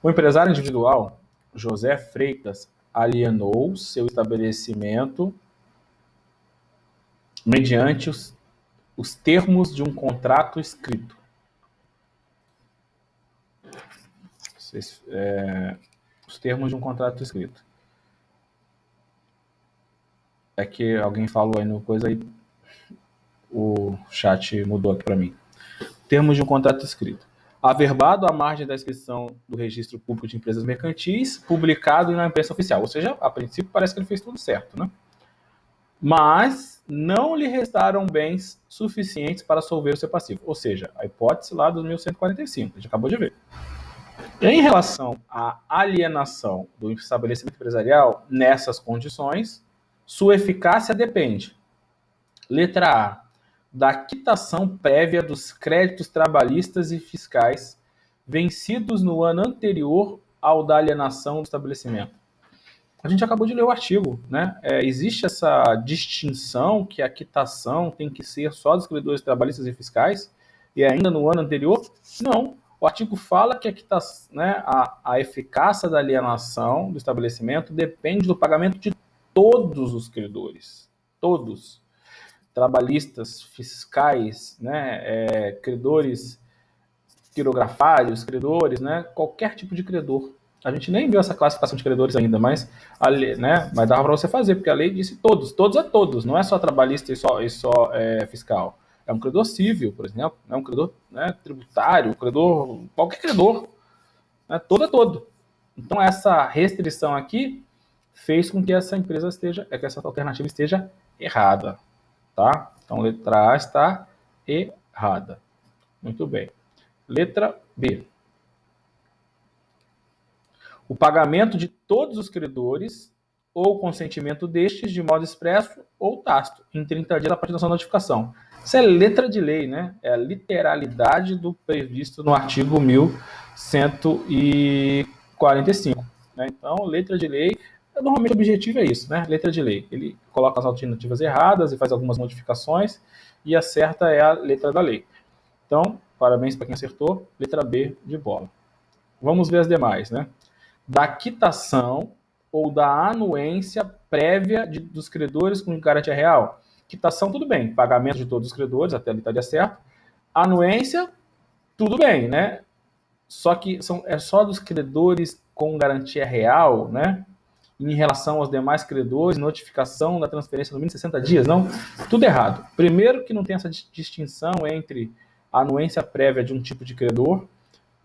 O empresário individual José Freitas alienou seu estabelecimento mediante os termos de um contrato escrito. Os termos de um contrato escrito. É que alguém falou aí no coisa aí, o chat mudou aqui para mim. Termos de um contrato escrito. Averbado à margem da inscrição do Registro Público de Empresas Mercantis, publicado na imprensa oficial. Ou seja, a princípio parece que ele fez tudo certo, né? Mas não lhe restaram bens suficientes para solver o seu passivo. Ou seja, a hipótese lá dos 1145, a gente acabou de ver. Em relação à alienação do estabelecimento empresarial, nessas condições, sua eficácia depende. Letra A. Da quitação prévia dos créditos trabalhistas e fiscais vencidos no ano anterior ao da alienação do estabelecimento. A gente acabou de ler o artigo, né? Existe essa distinção que a quitação tem que ser só dos credores trabalhistas e fiscais e ainda no ano anterior? Não. O artigo fala que a eficácia da alienação do estabelecimento depende do pagamento de todos os credores. Todos. Trabalhistas, fiscais, né? Credores quirografários, credores, né? Qualquer tipo de credor. A gente nem viu essa classificação de credores ainda, mas a lei, né? Mas dava para você fazer, porque a lei disse todos, todos a todos, não é só trabalhista e só fiscal. É um credor civil, por exemplo, é um credor, né, tributário, credor, qualquer credor, né, todo a todo. Então essa restrição aqui fez com que essa empresa que essa alternativa esteja errada, tá? Então letra A está errada. Muito bem. Letra B. O pagamento de todos os credores ou consentimento destes de modo expresso ou tácito, em 30 dias a partir da sua notificação. Isso é letra de lei, né? É a literalidade do previsto no artigo 1145. Né? Então, letra de lei, normalmente o objetivo é isso, né? Letra de lei. Ele coloca as alternativas erradas e faz algumas modificações e a certa é a letra da lei. Então, parabéns para quem acertou. Letra B de bola. Vamos ver as demais, né? Da quitação ou da anuência prévia dos credores com garantia real. Quitação, tudo bem, pagamento de todos os credores, até ali está de certo. Anuência, tudo bem, né? Só que é só dos credores com garantia real, né? Em relação aos demais credores, notificação da transferência no mínimo 60 dias, não? Tudo errado. Primeiro que não tem essa distinção entre a anuência prévia de um tipo de credor,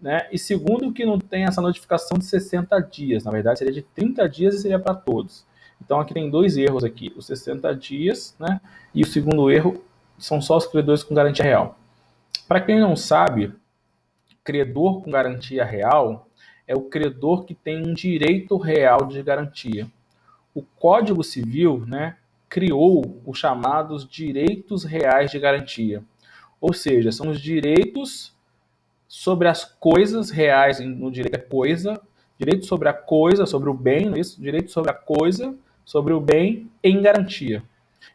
né? E segundo que não tem essa notificação de 60 dias. Na verdade, seria de 30 dias e seria para todos. Então aqui tem dois erros aqui, os 60 dias, né? E o segundo erro são só os credores com garantia real. Para quem não sabe, credor com garantia real é o credor que tem um direito real de garantia. O Código Civil, né, criou os chamados direitos reais de garantia. Ou seja, são os direitos sobre as coisas reais, no direito é coisa, direito sobre a coisa, sobre o bem, não é isso? Direito sobre a coisa, sobre o bem em garantia.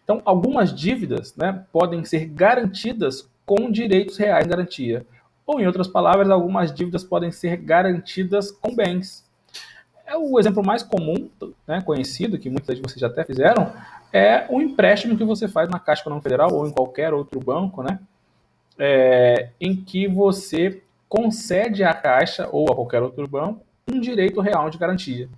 Então, algumas dívidas, né, podem ser garantidas com direitos reais em garantia. Ou, em outras palavras, algumas dívidas podem ser garantidas com bens. O exemplo mais comum, né, conhecido, que muitas de vocês já até fizeram, é o empréstimo que você faz na Caixa Econômica Federal ou em qualquer outro banco, né, em que você concede à Caixa ou a qualquer outro banco um direito real de garantia.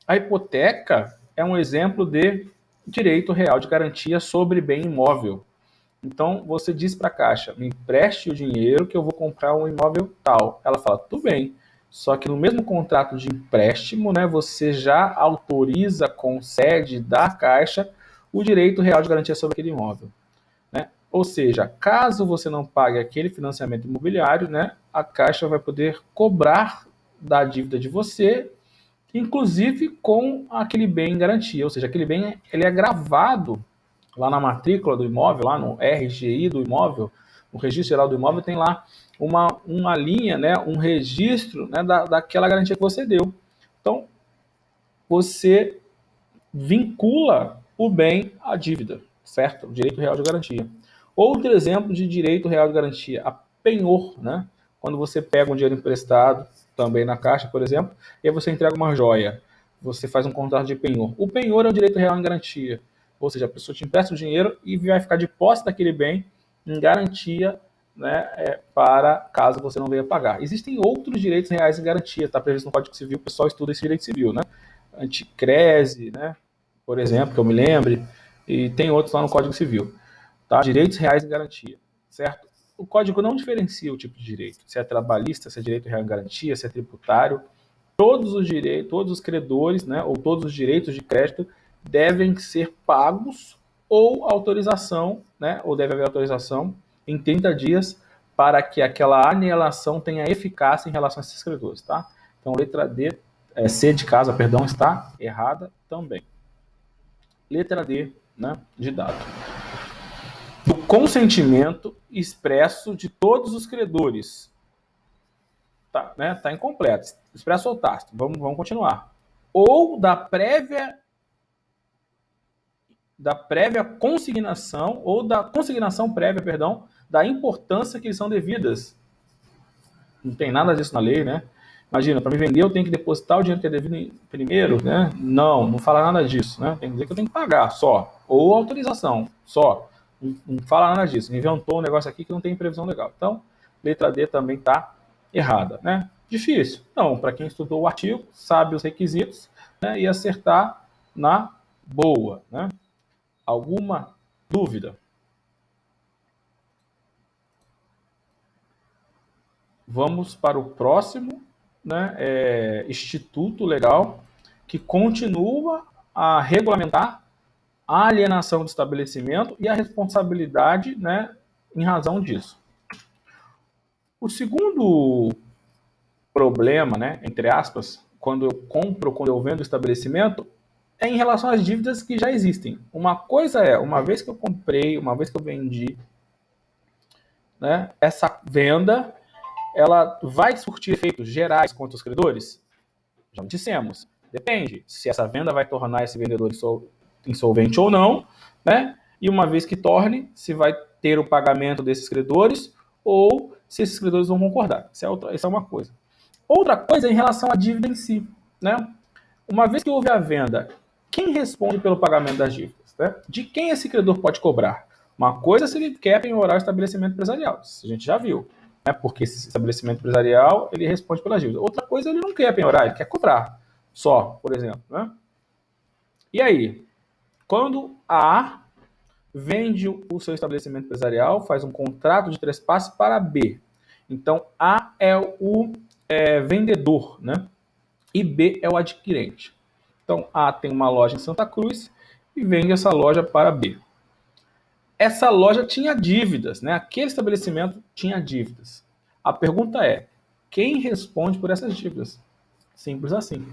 A hipoteca é um exemplo de direito real de garantia sobre bem imóvel. Então, você diz para a Caixa, me empreste o dinheiro que eu vou comprar um imóvel tal. Ela fala, tudo bem. Só que no mesmo contrato de empréstimo, né, você já autoriza, concede da Caixa o direito real de garantia sobre aquele imóvel. Né? Ou seja, caso você não pague aquele financiamento imobiliário, né, a Caixa vai poder cobrar da dívida de você, inclusive com aquele bem em garantia. Ou seja, aquele bem ele é gravado lá na matrícula do imóvel, lá no RGI do imóvel, no Registro Geral do Imóvel, tem lá uma linha, né, um registro, né, daquela garantia que você deu. Então, você vincula o bem à dívida, certo? O direito real de garantia. Outro exemplo de direito real de garantia, a penhor, né? Quando você pega um dinheiro emprestado, também na Caixa, por exemplo, e aí você entrega uma joia, você faz um contrato de penhor. O penhor é o direito real em garantia, ou seja, a pessoa te empresta o dinheiro e vai ficar de posse daquele bem em garantia, né, para caso você não venha pagar. Existem outros direitos reais em garantia, está previsto no Código Civil, o pessoal estuda esse direito civil, né? Anticrese, né? Por exemplo, que eu me lembre, e tem outros lá no Código Civil. Tá? Direitos reais em garantia, certo? O código não diferencia o tipo de direito, se é trabalhista, se é direito real em garantia, se é tributário. Todos os direitos, todos os credores, né, ou todos os direitos de crédito devem ser pagos ou autorização, né, ou deve haver autorização em 30 dias para que aquela anelação tenha eficácia em relação a esses credores, tá? Então, letra D, C de casa, perdão, está errada também. Letra D, né, de dado. Do consentimento expresso de todos os credores. Tá, né, tá incompleto. Expresso ou tácito. Vamos continuar. Ou da prévia consignação, ou da consignação prévia, perdão, da importância que lhes são devidas. Não tem nada disso na lei, né? Imagina, para me vender eu tenho que depositar o dinheiro que é devido primeiro, né? Não fala nada disso, né? Tem que dizer que eu tenho que pagar só. Ou autorização, só. Não fala nada disso. Inventou um negócio aqui que não tem previsão legal. Então, letra D também está errada, né? Difícil? Não, para quem estudou o artigo, sabe os requisitos, né? E acertar na boa, né? Alguma dúvida? Vamos para o próximo, né, instituto legal que continua a regulamentar a alienação do estabelecimento e a responsabilidade, né, em razão disso. O segundo problema, né, entre aspas, quando eu compro, quando eu vendo o estabelecimento, é em relação às dívidas que já existem. Uma coisa é, uma vez que eu comprei, uma vez que eu vendi, né, essa venda ela vai surtir efeitos gerais contra os credores? Já dissemos. Depende se essa venda vai tornar esse vendedor insolvente ou não, né? E uma vez que torne, se vai ter o pagamento desses credores ou se esses credores vão concordar. Isso é uma coisa. Outra coisa é em relação à dívida em si, né? Uma vez que houve a venda, quem responde pelo pagamento das dívidas? Né? De quem esse credor pode cobrar? Uma coisa é se ele quer penhorar o estabelecimento empresarial, isso a gente já viu. né? Porque esse estabelecimento empresarial, ele responde pelas dívidas. Outra coisa, ele não quer penhorar, ele quer cobrar só, por exemplo, né? E aí, quando a A vende o seu estabelecimento empresarial, faz um contrato de trespasse para B. Então, A é o vendedor, né? E B é o adquirente. Então, A tem uma loja em Santa Cruz e vende essa loja para B. Essa loja tinha dívidas, né? Aquele estabelecimento tinha dívidas. A pergunta é: quem responde por essas dívidas? Simples assim.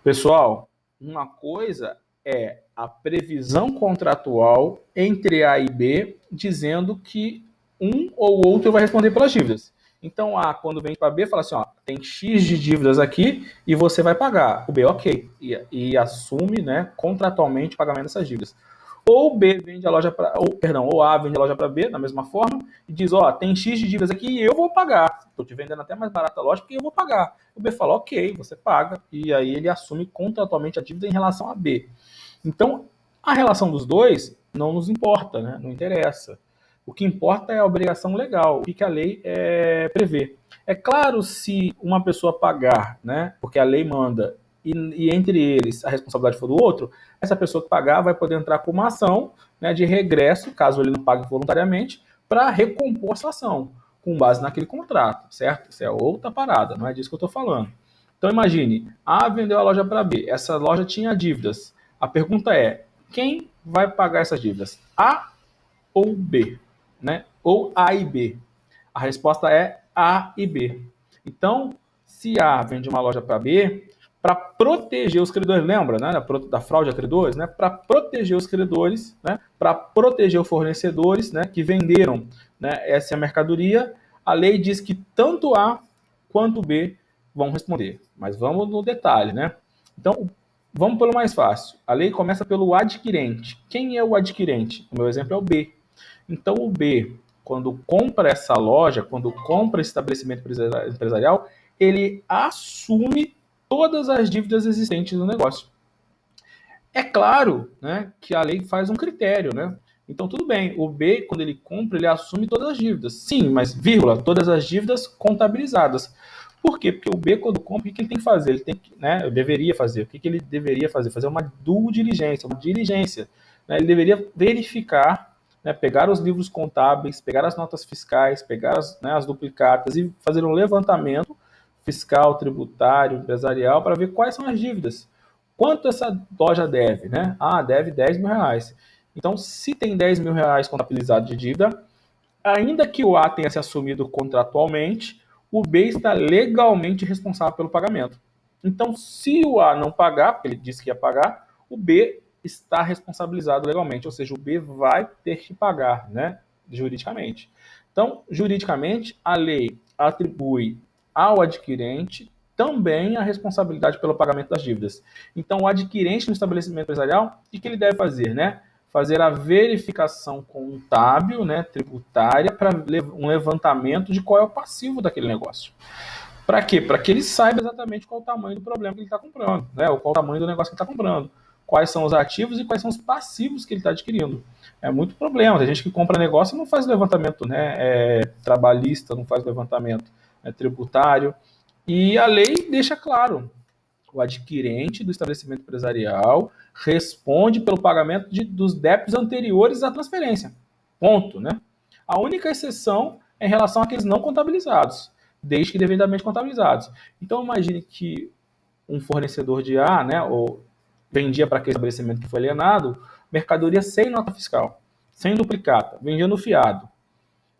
Pessoal, uma coisa é a previsão contratual entre A e B dizendo que um ou outro vai responder pelas dívidas. Então A, quando vem para B, fala assim: ó, tem X de dívidas aqui e você vai pagar. O B, ok, e assume, né, contratualmente o pagamento dessas dívidas. Ou B vende a loja para, ou A vende a loja para B da mesma forma e diz: ó, tem X de dívidas aqui e eu vou pagar. Estou te vendendo até mais barato a loja porque eu vou pagar. O B fala: ok, você paga, e aí ele assume contratualmente a dívida em relação a B. Então, a relação dos dois não nos importa, né? Não interessa. O que importa é a obrigação legal, o que a lei prevê. É claro, se uma pessoa pagar, né, porque a lei manda, e entre eles a responsabilidade for do outro, essa pessoa que pagar vai poder entrar com uma ação, né, de regresso, caso ele não pague voluntariamente, para recompor essa ação, com base naquele contrato, certo? Isso é outra parada, não é disso que eu estou falando. Então imagine, A vendeu a loja para B, essa loja tinha dívidas. A pergunta é: quem vai pagar essas dívidas? A ou B? Né? Ou A e B? A resposta é A e B. Então, se A vende uma loja para B, para proteger os credores, lembra, né, da fraude a credores, né, para proteger os credores, né, para proteger os fornecedores, né, que venderam, né, essa mercadoria, a lei diz que tanto A quanto B vão responder. Mas vamos no detalhe, né? Então, vamos pelo mais fácil. A lei começa pelo adquirente. Quem é o adquirente? O meu exemplo é o B. Então, o B, quando compra essa loja, quando compra esse estabelecimento empresarial, ele assume todas as dívidas existentes no negócio. É claro, né, que a lei faz um critério, né? Então, tudo bem, o B, quando ele compra, ele assume todas as dívidas. Sim, mas, vírgula, todas as dívidas contabilizadas. Por quê? Porque o B, quando compra, o que ele tem que fazer? Ele tem que, né, eu deveria fazer. O que ele deveria fazer? Fazer uma due diligência, uma diligência. Né? Ele deveria verificar, né, pegar os livros contábeis, pegar as notas fiscais, pegar as duplicatas e fazer um levantamento fiscal, tributário, empresarial, para ver quais são as dívidas. Quanto essa loja deve, né? Ah, deve 10 mil reais. Então, se tem 10 mil reais contabilizado de dívida, ainda que o A tenha se assumido contratualmente, o B está legalmente responsável pelo pagamento. Então, se o A não pagar, porque ele disse que ia pagar, o B está responsabilizado legalmente, ou seja, o B vai ter que pagar, né, juridicamente. Então, juridicamente, a lei atribui ao adquirente também a responsabilidade pelo pagamento das dívidas. Então, o adquirente no estabelecimento empresarial, o que ele deve fazer, né? Fazer a verificação contábil, né, tributária, para um levantamento de qual é o passivo daquele negócio. Para quê? Para que ele saiba exatamente qual é o tamanho do problema que ele está comprando, né, ou qual é o tamanho do negócio que ele está comprando, quais são os ativos e quais são os passivos que ele está adquirindo. É muito problema. Tem gente que compra negócio e não faz levantamento, né, trabalhista, não faz levantamento tributário. E a lei deixa claro: o adquirente do estabelecimento empresarial responde pelo pagamento dos débitos anteriores à transferência. Ponto, né? A única exceção é em relação àqueles não contabilizados, desde que devidamente contabilizados. Então, imagine que um fornecedor de A, né, ou vendia para aquele estabelecimento que foi alienado, mercadoria sem nota fiscal, sem duplicata, vendia no fiado.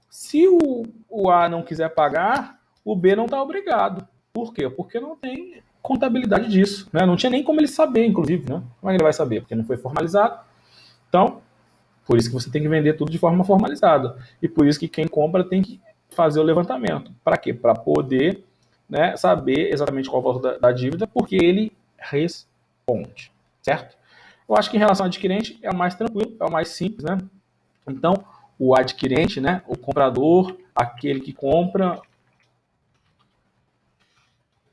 Se o A não quiser pagar, o B não está obrigado. Por quê? Porque não tem contabilidade disso. Né? Não tinha nem como ele saber, inclusive. Né? Como é que ele vai saber? Porque não foi formalizado. Então, por isso que você tem que vender tudo de forma formalizada. E por isso que quem compra tem que fazer o levantamento. Para quê? Para poder, né, saber exatamente qual é o valor da dívida, porque ele responde. Certo? Eu acho que em relação ao adquirente é o mais tranquilo, é o mais simples, né? Então, o adquirente, né, o comprador, aquele que compra, vou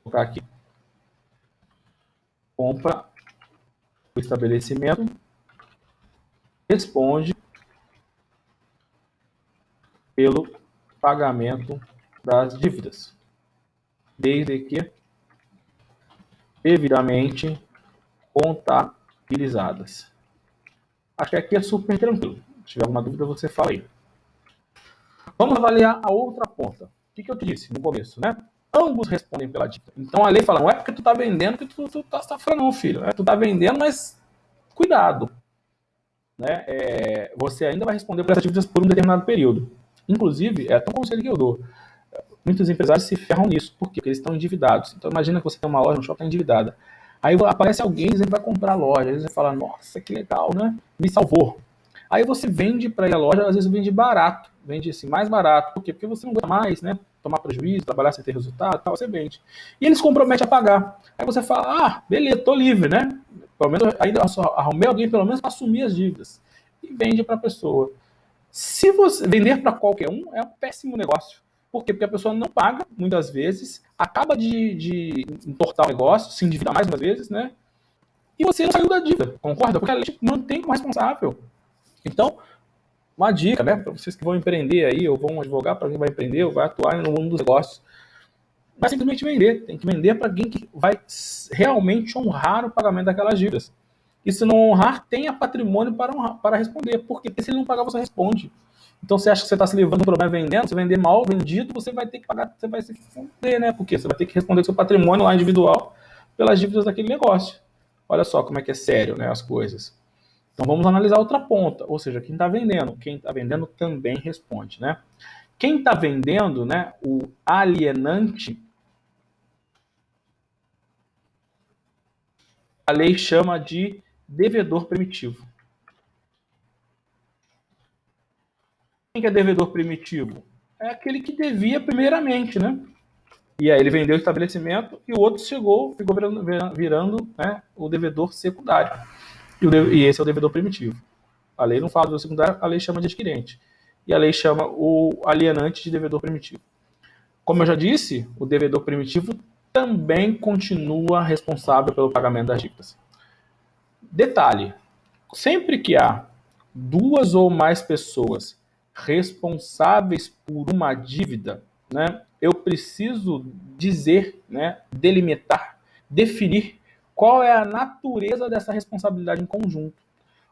colocar aqui, compra o estabelecimento, responde pelo pagamento das dívidas, desde que devidamente contabilizadas. Acho que aqui é super tranquilo. Se tiver alguma dúvida, você fala aí. Vamos avaliar a outra ponta. O que eu te disse no começo, né? Ambos respondem pela dívida. Então a lei fala, não é porque tu tá vendendo que tu tá safrando, não, filho. Tu tá vendendo, mas cuidado. Né? Você ainda vai responder por essas dívidas por um determinado período. Inclusive, é até um conselho que eu dou. Muitos empresários se ferram nisso. Por quê? Porque eles estão endividados. Então imagina que você tem uma loja, um shopping endividada. Aí aparece alguém dizendo que vai comprar a loja. Aí você fala, nossa, que legal, né? Me salvou. Aí você vende para a loja, às vezes vende barato, vende assim, mais barato. Por quê? Porque você não aguenta mais, né? Tomar prejuízo, trabalhar sem ter resultado, tal, você vende. E eles comprometem a pagar. Aí você fala, beleza, tô livre, né? Pelo menos ainda arrumei alguém pelo menos para assumir as dívidas. E vende para a pessoa. Se você vender para qualquer um, é um péssimo negócio. Por quê? Porque a pessoa não paga, muitas vezes, acaba de entortar o negócio, se endivida mais umas vezes, né? E você não saiu da dívida, concorda? Porque a lei te mantém como responsável. Então, uma dica, né, para vocês que vão empreender aí, ou vão advogar para quem vai empreender, ou vai atuar no mundo dos negócios, vai simplesmente vender. Tem que vender para alguém que vai realmente honrar o pagamento daquelas dívidas. E se não honrar, tenha patrimônio para responder. Por quê? Porque se ele não pagar, você responde. Então você acha que você está se livrando do problema vendendo, se vender mal vendido, você vai ter que pagar, você vai se fuder, né? Porque você vai ter que responder com seu patrimônio lá individual pelas dívidas daquele negócio. Olha só como é que é sério, né, as coisas. Então vamos analisar outra ponta, ou seja, quem está vendendo. Quem está vendendo também responde, né? Quem está vendendo, né, o alienante, a lei chama de devedor primitivo. Quem é devedor primitivo? É aquele que devia primeiramente, né? E aí ele vendeu o estabelecimento e o outro ficou virando né, o devedor secundário. E esse é o devedor primitivo. A lei não fala do secundário, a lei chama de adquirente. E a lei chama o alienante de devedor primitivo. Como eu já disse, o devedor primitivo também continua responsável pelo pagamento das dívidas. Detalhe: sempre que há duas ou mais pessoas responsáveis por uma dívida, né, eu preciso dizer, né, delimitar, definir qual é a natureza dessa responsabilidade em conjunto.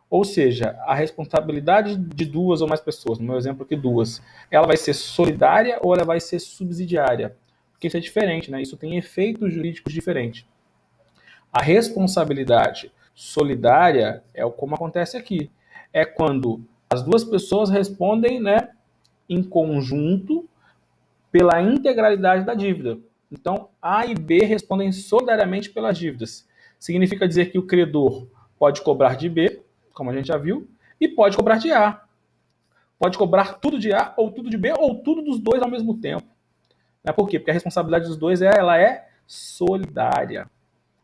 Ou seja, a responsabilidade de duas ou mais pessoas, no meu exemplo aqui duas, ela vai ser solidária ou ela vai ser subsidiária? Porque isso é diferente, né? Isso tem efeitos jurídicos diferentes. A responsabilidade solidária é como acontece aqui. É quando as duas pessoas respondem, né, em conjunto pela integralidade da dívida. Então, A e B respondem solidariamente pelas dívidas. Significa dizer que o credor pode cobrar de B, como a gente já viu, e pode cobrar de A. Pode cobrar tudo de A, ou tudo de B, ou tudo dos dois ao mesmo tempo. Por quê? Porque a responsabilidade dos dois ela é solidária.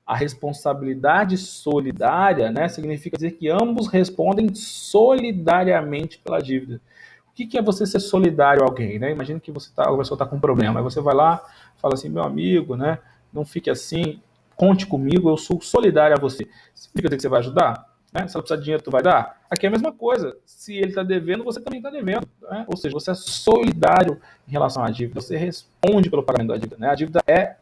A responsabilidade solidária, né, significa dizer que ambos respondem solidariamente pela dívida. O que é você ser solidário a alguém? Né? Imagina que a pessoa está com um problema, aí você vai lá, fala assim, meu amigo, né, não fique assim, conte comigo, eu sou solidário a você. Significa dizer que você vai ajudar? Né? Se ela precisar de dinheiro, tu vai dar? Aqui é a mesma coisa. Se ele está devendo, você também está devendo. Né? Ou seja, você é solidário em relação à dívida, você responde pelo pagamento da dívida. Né? A dívida é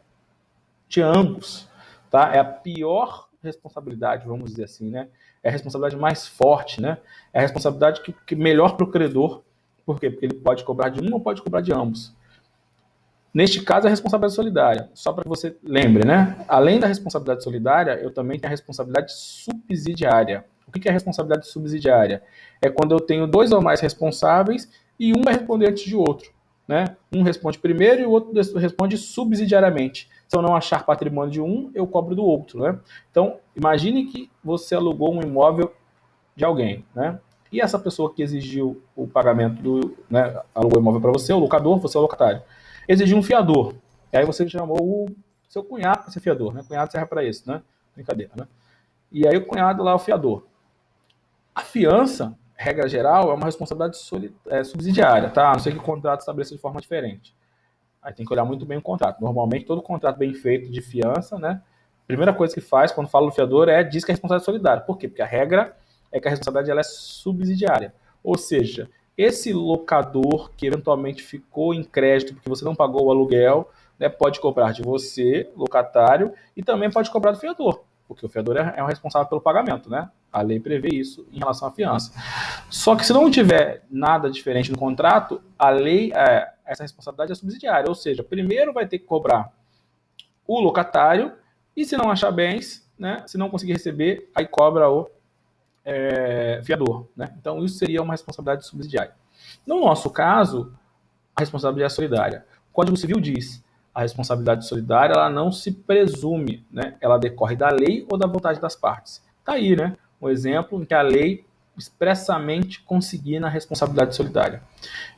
de ambos. Tá? É a pior responsabilidade, vamos dizer assim, né? É a responsabilidade mais forte, né? É a responsabilidade que melhor para o credor. Por quê? Porque ele pode cobrar de um ou pode cobrar de ambos. Neste caso, é a responsabilidade solidária. Só para que você lembre, né? Além da responsabilidade solidária, eu também tenho a responsabilidade subsidiária. O que é a responsabilidade subsidiária? É quando eu tenho dois ou mais responsáveis e um vai responder antes de outro. Né? Um responde primeiro e o outro responde subsidiariamente. Se eu não achar patrimônio de um, eu cobro do outro. Né? Então, imagine que você alugou um imóvel de alguém. Né? E essa pessoa que exigiu o pagamento né, alugou o imóvel para você, o locador, você é o locatário, exigiu um fiador. E aí você chamou o seu cunhado para ser fiador. Né? Cunhado serve para isso, né? Brincadeira. Né? E aí o cunhado lá é o fiador. A fiança, regra geral, é uma responsabilidade subsidiária, tá? A não ser que o contrato estabeleça de forma diferente. Aí tem que olhar muito bem o contrato. Normalmente, todo contrato bem feito de fiança, né? A primeira coisa que faz quando fala do fiador diz que é responsabilidade solidária. Por quê? Porque a regra é que a responsabilidade ela é subsidiária. Ou seja, esse locador que eventualmente ficou em crédito porque você não pagou o aluguel, né, pode cobrar de você, locatário, e também pode cobrar do fiador, porque o fiador é o responsável pelo pagamento, né? A lei prevê isso em relação à fiança. Só que se não tiver nada diferente no contrato, a lei, essa responsabilidade é subsidiária, ou seja, primeiro vai ter que cobrar o locatário e se não achar bens, né, se não conseguir receber, aí cobra o fiador, né? Então isso seria uma responsabilidade subsidiária. No nosso caso, a responsabilidade é solidária. O Código Civil diz: a responsabilidade solidária ela não se presume, né? Ela decorre da lei ou da vontade das partes. Tá aí, né? Um exemplo em que a lei expressamente consigna a responsabilidade solidária.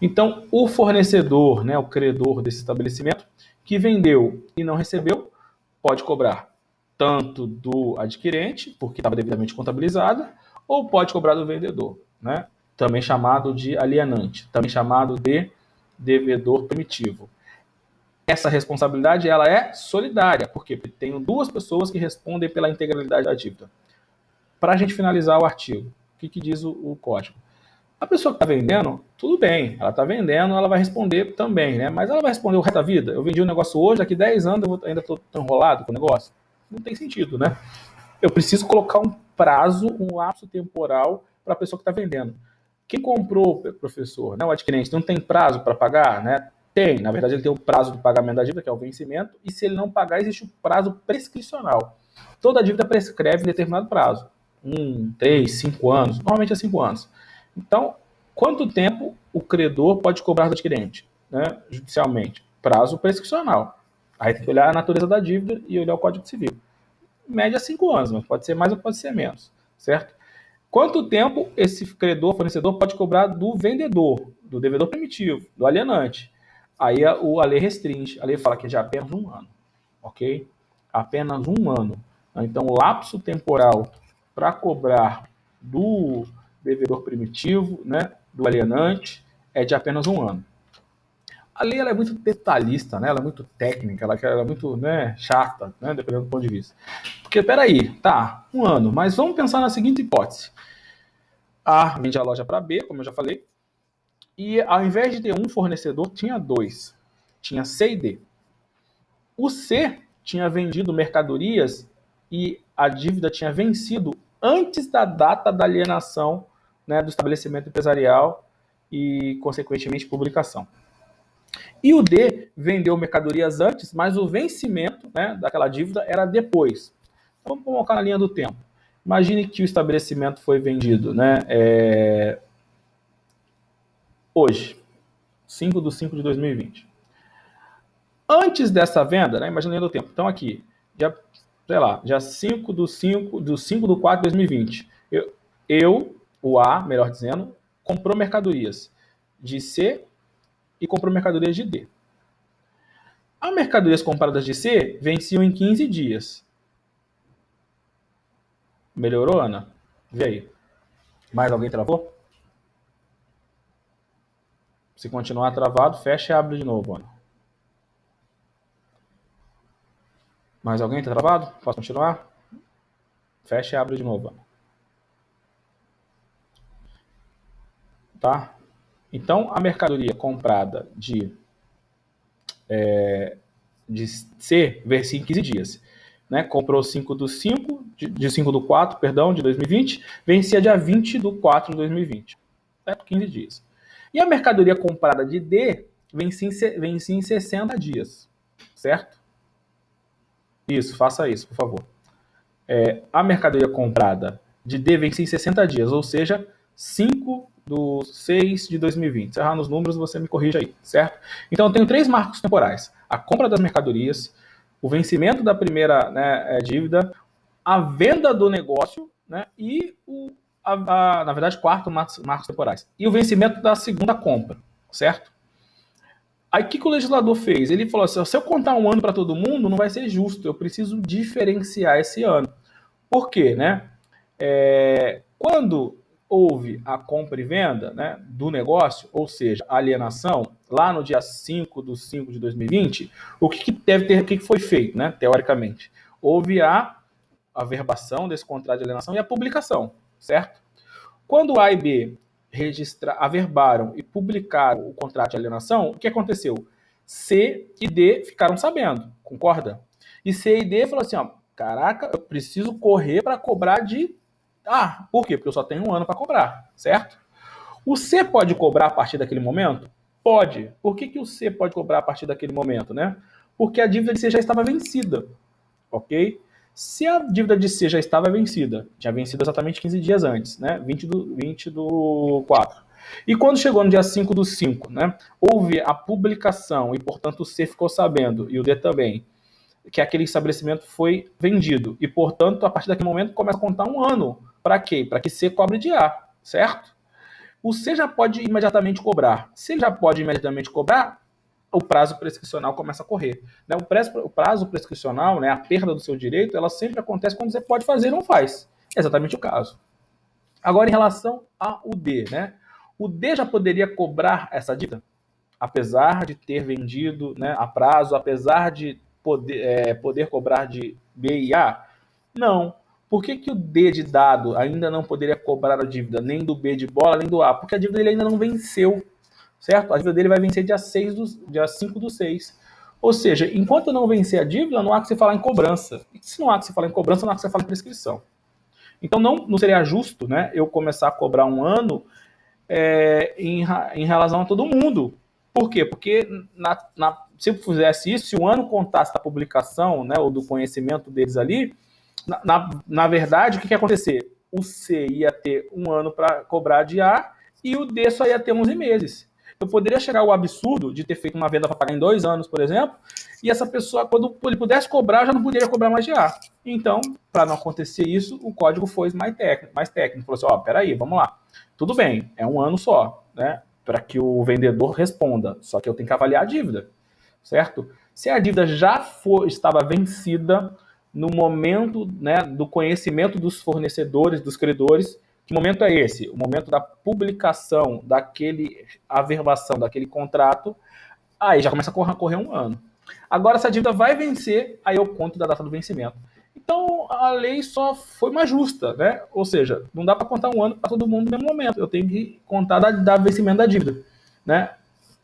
Então, o fornecedor, né, o credor desse estabelecimento, que vendeu e não recebeu, pode cobrar tanto do adquirente, porque estava devidamente contabilizado, ou pode cobrar do vendedor, né? Também chamado de alienante, também chamado de devedor primitivo. Essa responsabilidade ela é solidária, porque tem duas pessoas que respondem pela integralidade da dívida. Para a gente finalizar o artigo, o que diz o código? A pessoa que está vendendo, tudo bem, ela está vendendo, ela vai responder também, né? Mas ela vai responder o resto da vida. Eu vendi um negócio hoje, daqui 10 anos eu ainda estou enrolado com o negócio. Não tem sentido, né? Eu preciso colocar um prazo, um lapso temporal para a pessoa que está vendendo. Quem comprou, professor, né, o adquirente, não tem prazo para pagar, né? Tem, na verdade, ele tem o prazo de pagamento da dívida, que é o vencimento, e se ele não pagar, existe o prazo prescricional. Toda dívida prescreve em determinado prazo. 3, 5 anos, normalmente é 5 anos. Então, quanto tempo o credor pode cobrar do adquirente, né, judicialmente? Prazo prescricional. Aí tem que olhar a natureza da dívida e olhar o Código Civil. Média 5 anos, mas pode ser mais ou pode ser menos, certo? Quanto tempo esse credor, fornecedor, pode cobrar do vendedor, do devedor primitivo, do alienante? Aí a lei restringe, a lei fala que é de apenas um ano, ok? Apenas um ano. Então, o lapso temporal para cobrar do devedor primitivo, né, do alienante, é de apenas um ano. A lei ela é muito detalhista, né? Ela é muito técnica, ela é muito, né, chata, né, dependendo do ponto de vista. Porque, peraí, tá, um ano, mas vamos pensar na seguinte hipótese. A vende a loja para B, como eu já falei, e ao invés de ter um fornecedor, tinha dois. Tinha C e D. O C tinha vendido mercadorias e a dívida tinha vencido antes da data da alienação, né, do estabelecimento empresarial e, consequentemente, publicação. E o D vendeu mercadorias antes, mas o vencimento, né, daquela dívida era depois. Então, vamos colocar na linha do tempo. Imagine que o estabelecimento foi vendido, né, hoje, 5/5/2020. Antes dessa venda, né, imagina a linha do tempo. Então, aqui, dia 5/5/2020, o A, melhor dizendo, comprou mercadorias de C e comprou mercadorias de D. As mercadorias compradas de C venciam em 15 dias. Melhorou, Ana? Vê aí. Mais alguém travou? Se continuar travado, fecha e abre de novo, Ana. Mais alguém está travado? Posso continuar? Fecha e abre de novo, Ana. Tá? Então, a mercadoria comprada de C vencia em 15 dias. Né? Comprou 5/5, de 5/4, perdão, de 2020, vencia dia 20/4/2020. Certo? 15 dias. E a mercadoria comprada de D vencia em 60 dias. Certo? Isso, faça isso, por favor. A mercadoria comprada de D vencia em 60 dias, ou seja, 5/6/2020. Se errar nos números, você me corrige aí, certo? Então, eu tenho 3 marcos temporais: a compra das mercadorias, o vencimento da primeira, né, dívida, a venda do negócio, né, e na verdade, 4 marcos temporais. E o vencimento da segunda compra, certo? Aí o que o legislador fez? Ele falou assim: se eu contar um ano para todo mundo, não vai ser justo, eu preciso diferenciar esse ano. Por quê, né? Quando houve a compra e venda, né, do negócio, ou seja, a alienação, lá no dia 5/5/2020, o que foi feito, né, teoricamente? Houve a averbação desse contrato de alienação e a publicação, certo? Quando A e B averbaram e publicaram o contrato de alienação, o que aconteceu? C e D ficaram sabendo, concorda? E C e D falou assim, ó, caraca, eu preciso correr para cobrar de A. Por quê? Porque eu só tenho um ano para cobrar, certo? O C pode cobrar a partir daquele momento? Pode. Por que o C pode cobrar a partir daquele momento, né? Porque a dívida de C já estava vencida, ok? Se a dívida de C já estava vencida, tinha vencido exatamente 15 dias antes, né? 20 do 4. E quando chegou no dia 5 do 5, né? Houve a publicação e, portanto, o C ficou sabendo, e o D também, que aquele estabelecimento foi vendido. E, portanto, a partir daquele momento, começa a contar um ano. Para quê? Para que C cobre de A, certo? O C já pode imediatamente cobrar. Se ele já pode imediatamente cobrar, o prazo prescricional começa a correr. O prazo prescricional, a perda do seu direito, ela sempre acontece quando você pode fazer e não faz. É exatamente o caso. Agora, em relação ao D, o D já poderia cobrar essa dívida, apesar de ter vendido a prazo, apesar de poder cobrar de B e A? Não. Por que o D de dado ainda não poderia cobrar a dívida, nem do B de bola, nem do A? Porque a dívida dele ainda não venceu, certo? A dívida dele vai vencer dia 5 do 6. Ou seja, enquanto não vencer a dívida, não há que se falar em cobrança. E se não há que se falar em cobrança, não há que se falar em prescrição. Então não seria justo eu começar a cobrar um ano em relação a todo mundo. Por quê? Porque se eu fizesse isso, se o ano contasse da publicação ou do conhecimento deles ali, na verdade, o que ia acontecer? O C ia ter um ano para cobrar de A e o D só ia ter 11 meses. Eu poderia chegar ao absurdo de ter feito uma venda para pagar em 2 anos, por exemplo, e essa pessoa, quando ele pudesse cobrar, já não poderia cobrar mais de A. Então, para não acontecer isso, o código foi mais técnico. Falou assim, peraí, vamos lá. Tudo bem, é um ano só, para que o vendedor responda. Só que eu tenho que avaliar a dívida, certo? Se a dívida já estava vencida no momento do conhecimento dos fornecedores, dos credores, que momento é esse? O momento da publicação a averbação daquele contrato, aí já começa a correr um ano. Agora, se a dívida vai vencer, aí eu conto da data do vencimento. Então, a lei só foi mais justa, Ou seja, não dá para contar um ano para todo mundo no mesmo momento. Eu tenho que contar da vencimento da dívida,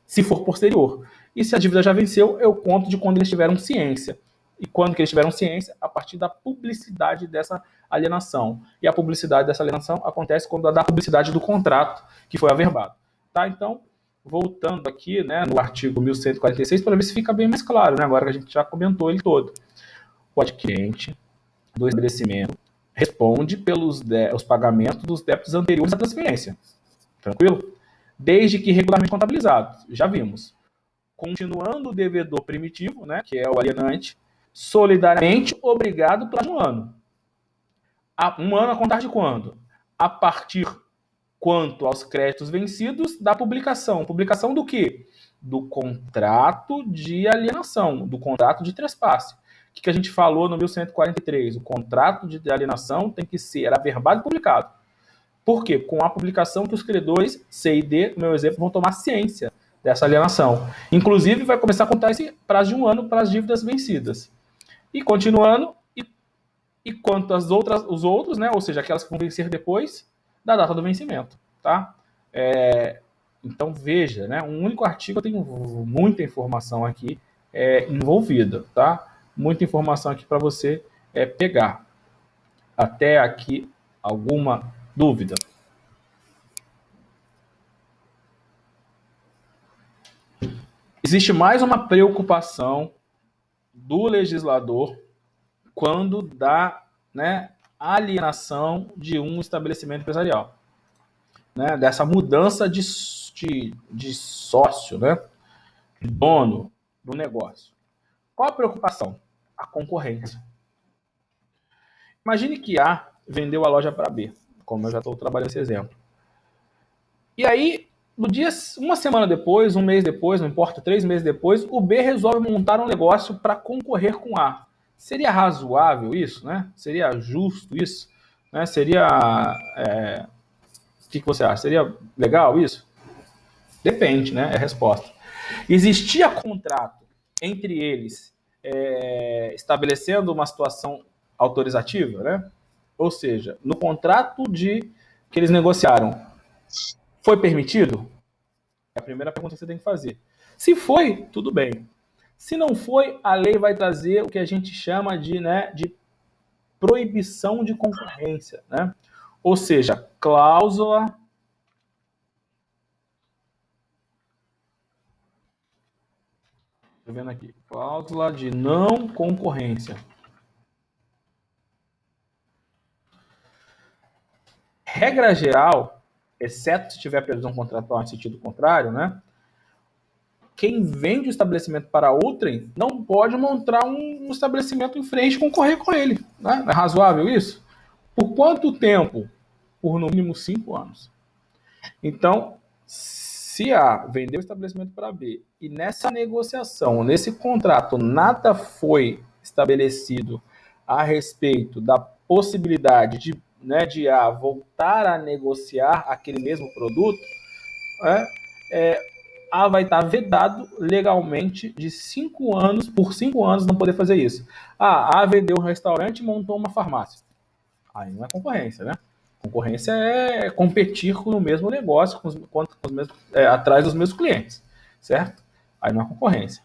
Se for posterior. E se a dívida já venceu, eu conto de quando eles tiveram ciência. E quando que eles tiveram ciência? A partir da publicidade dessa alienação. E a publicidade dessa alienação acontece quando da publicidade do contrato que foi averbado. Tá? Então, voltando aqui no artigo 1146, para ver se fica bem mais claro, agora que a gente já comentou ele todo. O adquirente do estabelecimento responde pelos os pagamentos dos débitos anteriores à transferência. Tranquilo? Desde que regularmente contabilizado. Já vimos. Continuando o devedor primitivo, que é o alienante, solidariamente obrigado por um ano. Um ano a contar de quando? A partir quanto aos créditos vencidos da publicação. Publicação do quê? Do contrato de alienação, do contrato de trespasse. O que a gente falou no 1143? O contrato de alienação tem que ser averbado e publicado. Por quê? Com a publicação que os credores C e D, no meu exemplo, vão tomar ciência dessa alienação. Inclusive, vai começar a contar esse prazo de um ano para as dívidas vencidas. E continuando, e quanto às os outros, ou seja, aquelas que vão vencer depois da data do vencimento. Tá? Então, veja, um único artigo eu tenho muita informação aqui envolvida. Tá? Muita informação aqui para você pegar. Até aqui, alguma dúvida? Existe mais uma preocupação do legislador quando dá alienação de um estabelecimento empresarial. Dessa mudança de sócio, de dono do negócio. Qual a preocupação? A concorrência. Imagine que A vendeu a loja para B, como eu já estou trabalhando esse exemplo. E aí, uma semana depois, um mês depois, não importa, 3 meses depois, o B resolve montar um negócio para concorrer com A. Seria razoável isso? Seria justo isso? Seria... o que você acha? Seria legal isso? Depende, é a resposta. Existia contrato entre eles estabelecendo uma situação autorizativa, Ou seja, no contrato que eles negociaram, Foi permitido? É a primeira pergunta que você tem que fazer. Se foi, tudo bem. Se não foi, a lei vai trazer o que a gente chama de proibição de concorrência, né? Ou seja, cláusula. Estou vendo aqui. Cláusula de não concorrência. Regra geral, exceto se tiver previsão contratual em sentido contrário, né? Quem vende o estabelecimento para outrem não pode montar um estabelecimento em frente e concorrer com ele. Né? É razoável isso? Por quanto tempo? Por no mínimo 5 anos. Então, se A vendeu o estabelecimento para B e nessa negociação, nesse contrato, nada foi estabelecido a respeito da possibilidade de A voltar a negociar aquele mesmo produto, A vai estar vedado legalmente de 5 anos, por 5 anos não poder fazer isso. A vendeu um restaurante e montou uma farmácia. Aí não é concorrência, né? Concorrência é competir no mesmo negócio, atrás dos mesmos clientes, certo? Aí não é concorrência.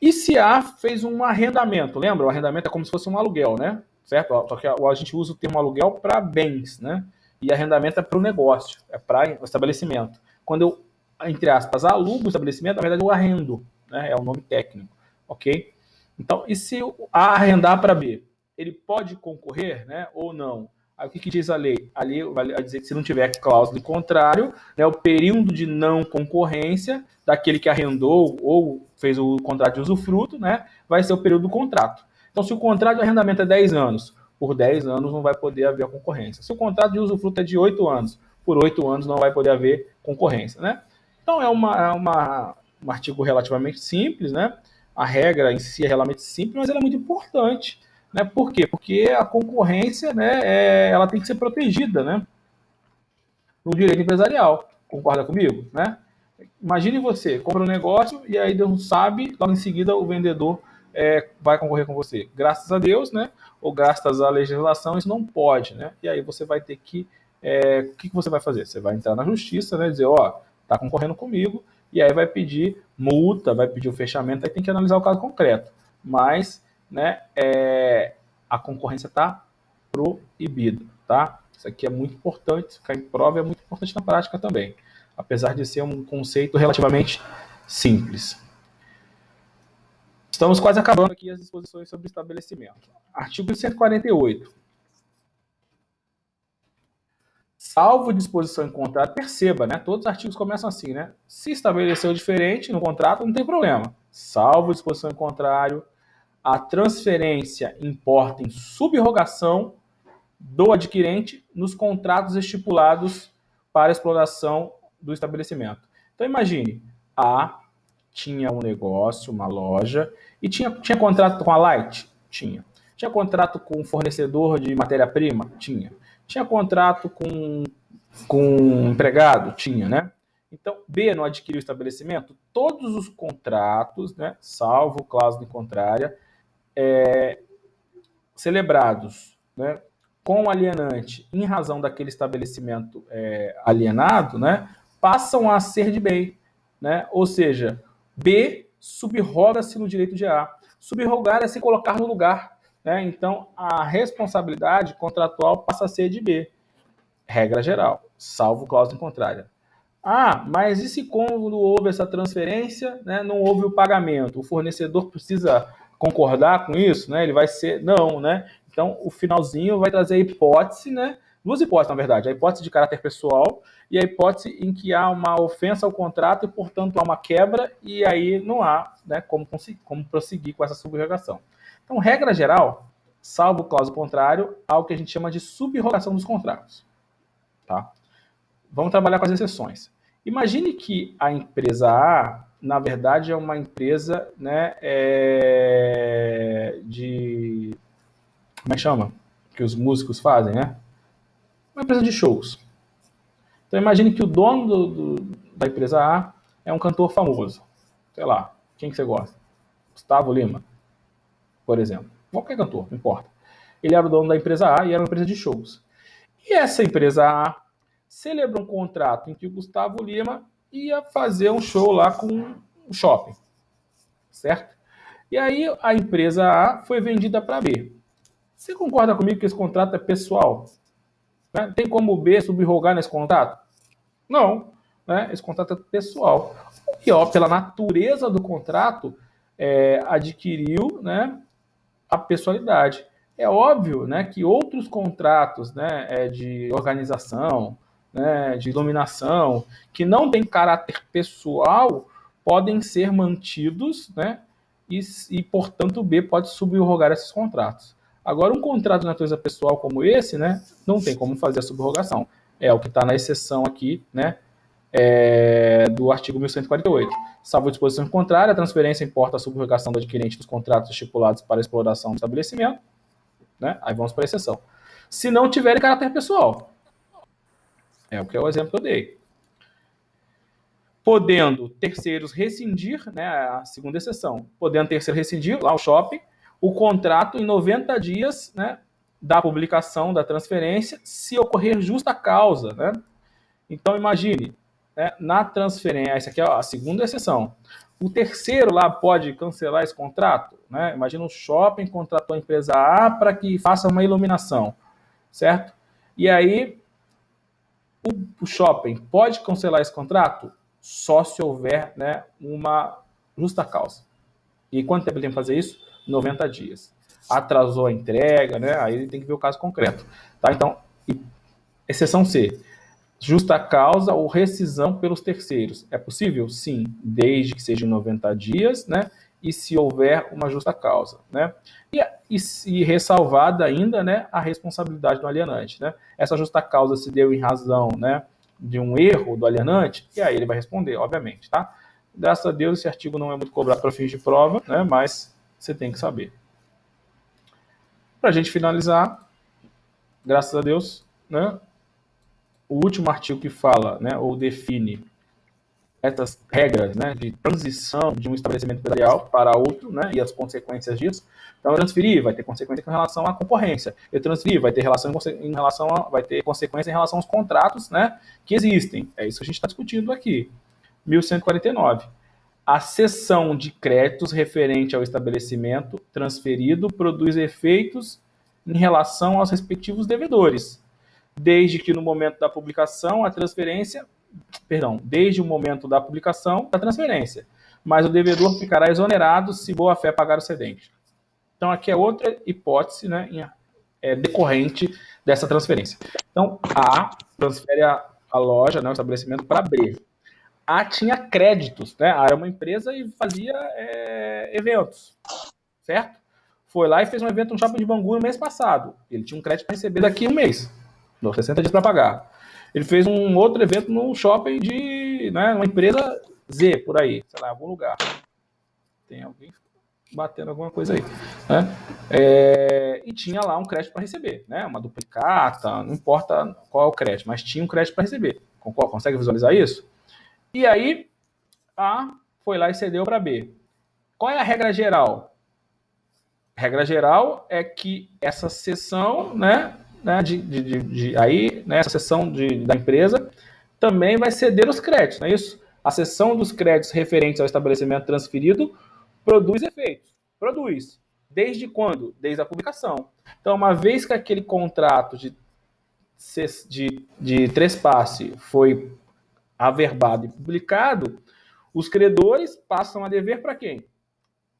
E se A fez um arrendamento? Lembra? O arrendamento é como se fosse um aluguel, né? Certo? Só que a gente usa o termo aluguel para bens, né? E arrendamento é para o negócio, é para o estabelecimento. Quando eu, entre aspas, alugo o estabelecimento, na verdade eu arrendo, né? É o nome técnico, ok? Então, e se A arrendar para B? Ele pode concorrer, né? Ou não? Aí o que diz a lei? A lei vai dizer que se não tiver cláusula de contrário, né, o período de não concorrência daquele que arrendou ou fez o contrato de usufruto, né, vai ser o período do contrato. Então, se o contrato de arrendamento é 10 anos, por 10 anos não vai poder haver a concorrência. Se o contrato de usufruto é de 8 anos, por 8 anos não vai poder haver concorrência, né? Então, um artigo relativamente simples, né? A regra em si é relativamente simples, mas ela é muito importante. Né? Por quê? Porque a concorrência, né, ela tem que ser protegida, né, no direito empresarial. Concorda comigo? Né? Imagine você, compra um negócio e aí não sabe, logo em seguida o vendedor vai concorrer com você. Graças a Deus, né, ou graças à legislação, isso não pode. Né? E aí você vai ter que... o que você vai fazer? Você vai entrar na justiça, né, dizer, ó, está concorrendo comigo, e aí vai pedir multa, vai pedir o fechamento, aí tem que analisar o caso concreto. Mas, né, a concorrência está proibida, tá? Isso aqui é muito importante, ficar em prova é muito importante na prática também, apesar de ser um conceito relativamente simples. Estamos quase acabando aqui as disposições sobre estabelecimento. Artigo 148. Salvo disposição em contrato, perceba, né? Todos os artigos começam assim, né? Se estabeleceu diferente no contrato, não tem problema. Salvo disposição em contrário, a transferência importa em subrogação do adquirente nos contratos estipulados para a exploração do estabelecimento. Então imagine, A tinha um negócio, uma loja, e tinha contrato com a Light? Tinha. Tinha contrato com um fornecedor de matéria-prima? Tinha. Tinha contrato com um empregado? Tinha, né? Então, B não adquiriu o estabelecimento? Todos os contratos, né, salvo cláusula contrária, celebrados, né, com o alienante em razão daquele estabelecimento alienado, né, passam a ser de B. Né? Ou seja, B subroga-se no direito de A. Subrogar é se colocar no lugar. Né? Então, a responsabilidade contratual passa a ser de B. Regra geral, salvo cláusula contrária. Ah, mas e se quando houve essa transferência, né, não houve o pagamento? O fornecedor precisa concordar com isso? Né? Ele vai ser... Não, né? Então, o finalzinho vai trazer a hipótese, né? Duas hipóteses, na verdade. A hipótese de caráter pessoal e a hipótese em que há uma ofensa ao contrato e, portanto, há uma quebra e aí não há, né, como prosseguir com essa subrogação. Então, regra geral, salvo cláusula contrário, há o que a gente chama de subrogação dos contratos. Tá? Vamos trabalhar com as exceções. Imagine que a empresa A, na verdade, é uma empresa, né, de... Como é que chama? Que os músicos fazem, né? Uma empresa de shows. Então imagine que o dono da empresa A é um cantor famoso. Sei lá, quem que você gosta? Gustavo Lima, por exemplo. Qualquer cantor, não importa. Ele era o dono da empresa A e era uma empresa de shows. E essa empresa A celebrou um contrato em que o Gustavo Lima ia fazer um show lá com um shopping, certo? E aí a empresa A foi vendida para B. Você concorda comigo que esse contrato é pessoal? Né? Tem como o B subrogar nesse contrato? Não. Né? Esse contrato é pessoal. E, ó, pela natureza do contrato, adquiriu, né, a pessoalidade. É óbvio, né, que outros contratos, né, de organização, né, de iluminação, que não têm caráter pessoal, podem ser mantidos, né, portanto, o B pode subrogar esses contratos. Agora, um contrato de natureza pessoal como esse, né, não tem como fazer a subrogação. É o que está na exceção aqui, né, do artigo 1148. Salvo disposição contrária, a transferência importa a subrogação do adquirente dos contratos estipulados para exploração do estabelecimento, né? Aí vamos para a exceção. Se não tiver caráter pessoal, é o que é o exemplo que eu dei. Podendo terceiros rescindir, né, a segunda exceção, podendo terceiro rescindir, lá o shopping, o contrato em 90 dias, né, da publicação da transferência, se ocorrer justa causa, né? Então, imagine, né, na transferência, essa aqui é a segunda exceção. O terceiro lá pode cancelar esse contrato, né? Imagina um shopping contratou a empresa A para que faça uma iluminação, certo? E aí o shopping pode cancelar esse contrato só se houver, né, uma justa causa. E quanto tempo ele tem que fazer isso? 90 dias. Atrasou a entrega, né? Aí ele tem que ver o caso concreto. Tá? Então, exceção C. Justa causa ou rescisão pelos terceiros. É possível? Sim, desde que seja em 90 dias, né? E se houver uma justa causa, né? E ressalvada ainda, né, a responsabilidade do alienante, né? Essa justa causa se deu em razão, né, de um erro do alienante, e aí ele vai responder, obviamente, tá? Graças a Deus esse artigo não é muito cobrado para fins de prova, né? Mas você tem que saber. Para a gente finalizar, graças a Deus, né? O último artigo que fala, né, ou define essas regras, né, de transição de um estabelecimento empresarial para outro, né, e as consequências disso. Então, eu transferir vai ter consequência com relação à concorrência. Eu transferir vai ter vai ter consequência em relação aos contratos, né, que existem. É isso que a gente está discutindo aqui. 1149. A cessão de créditos referente ao estabelecimento transferido produz efeitos em relação aos respectivos devedores, desde que no momento da publicação a transferência, desde o momento da publicação da transferência, mas o devedor ficará exonerado se boa fé pagar o cedente. Então aqui é outra hipótese, né, decorrente dessa transferência. Então A transfere a loja, né, o estabelecimento para B. A tinha créditos, né? A era uma empresa e fazia eventos, certo? Foi lá e fez um evento no Shopping de Bangu no mês passado. Ele tinha um crédito para receber daqui a um mês, 60 dias para pagar. Ele fez um outro evento no shopping de, né, uma empresa Z, por aí, sei lá, em algum lugar. Tem alguém batendo alguma coisa aí, né? E tinha lá um crédito para receber, né? Uma duplicata, não importa qual é o crédito, mas tinha um crédito para receber. Consegue visualizar isso? E aí, A foi lá e cedeu para B. Qual é a regra geral? A regra geral é que essa cessão, né, essa cessão da empresa também vai ceder os créditos, não é isso? A cessão dos créditos referentes ao estabelecimento transferido produz efeitos. Produz. Desde quando? Desde a publicação. Então, uma vez que aquele contrato de trespasse foi averbado e publicado, os credores passam a dever para quem?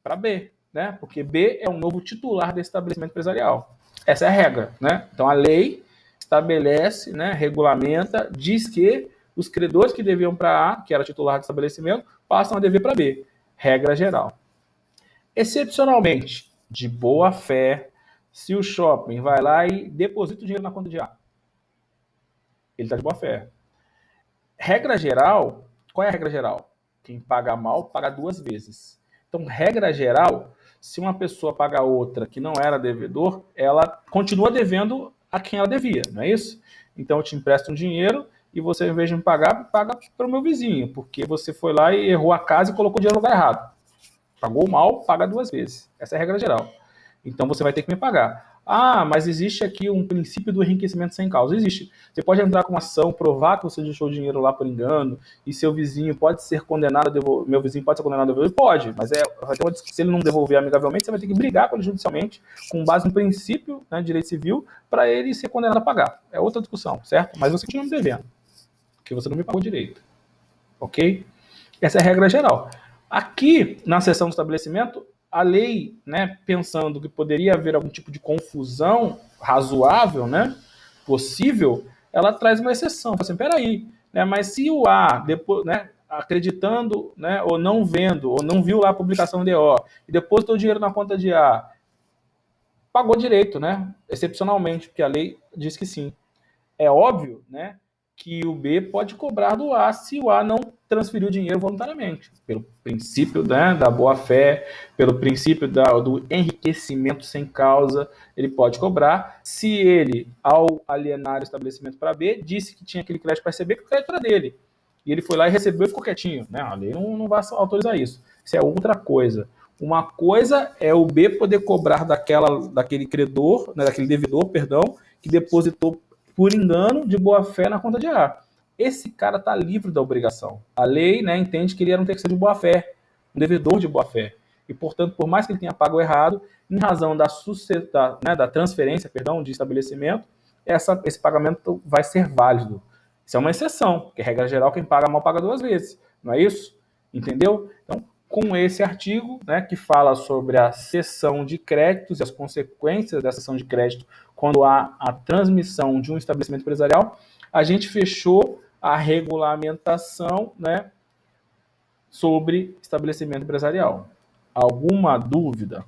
Para B, né? Porque B é o novo titular desse estabelecimento empresarial. Essa é a regra, né? Então a lei estabelece, né, regulamenta, diz que os credores que deviam para A, que era titular do estabelecimento, passam a dever para B. Regra geral. Excepcionalmente, de boa fé, se o shopping vai lá e deposita o dinheiro na conta de A, ele está de boa fé. Regra geral, qual é a regra geral? Quem paga mal, paga duas vezes. Então, regra geral, se uma pessoa paga outra que não era devedor, ela continua devendo a quem ela devia, não é isso? Então, eu te empresto um dinheiro e você, em vez de me pagar, paga para o meu vizinho, porque você foi lá e errou a casa e colocou o dinheiro no lugar errado. Pagou mal, paga duas vezes. Essa é a regra geral. Então, você vai ter que me pagar. Ah, mas existe aqui um princípio do enriquecimento sem causa. Existe. Você pode entrar com uma ação, provar que você deixou o dinheiro lá por engano, e seu vizinho pode ser condenado a devolver. Meu vizinho pode ser condenado a devolver? Pode, mas se ele não devolver amigavelmente, você vai ter que brigar com ele judicialmente, com base no princípio, né, de direito civil, para ele ser condenado a pagar. É outra discussão, certo? Mas você continua me devendo, porque você não me pagou direito. Ok? Essa é a regra geral. Aqui, na seção do estabelecimento, a lei, né, pensando que poderia haver algum tipo de confusão razoável, né, possível, ela traz uma exceção. Fala assim, peraí, né, mas se o A, depois, né, acreditando, né, ou não vendo, ou não viu lá a publicação de O, e depositou o dinheiro na conta de A, pagou direito, né, excepcionalmente, porque a lei diz que sim. É óbvio, né, que o B pode cobrar do A se o A não transferiu o dinheiro voluntariamente, pelo princípio, né, da boa-fé, pelo princípio do enriquecimento sem causa, ele pode cobrar. Se ele, ao alienar o estabelecimento para B, disse que tinha aquele crédito para receber, que o crédito era dele, e ele foi lá e recebeu e ficou quietinho, né? A lei não vai autorizar isso. Isso é outra coisa. Uma coisa é o B poder cobrar daquele credor, né, daquele devedor, perdão, que depositou por engano, de boa fé na conta de A. Esse cara está livre da obrigação. A lei, né, entende que ele era um terceiro de boa fé, um devedor de boa fé. E, portanto, por mais que ele tenha pago errado, em razão da transferência, perdão, de estabelecimento, esse pagamento vai ser válido. Isso é uma exceção, porque regra geral, quem paga mal paga duas vezes. Não é isso? Entendeu? Então, com esse artigo, né, que fala sobre a cessão de créditos e as consequências da cessão de crédito quando há a transmissão de um estabelecimento empresarial, a gente fechou a regulamentação, né, sobre estabelecimento empresarial. Alguma dúvida?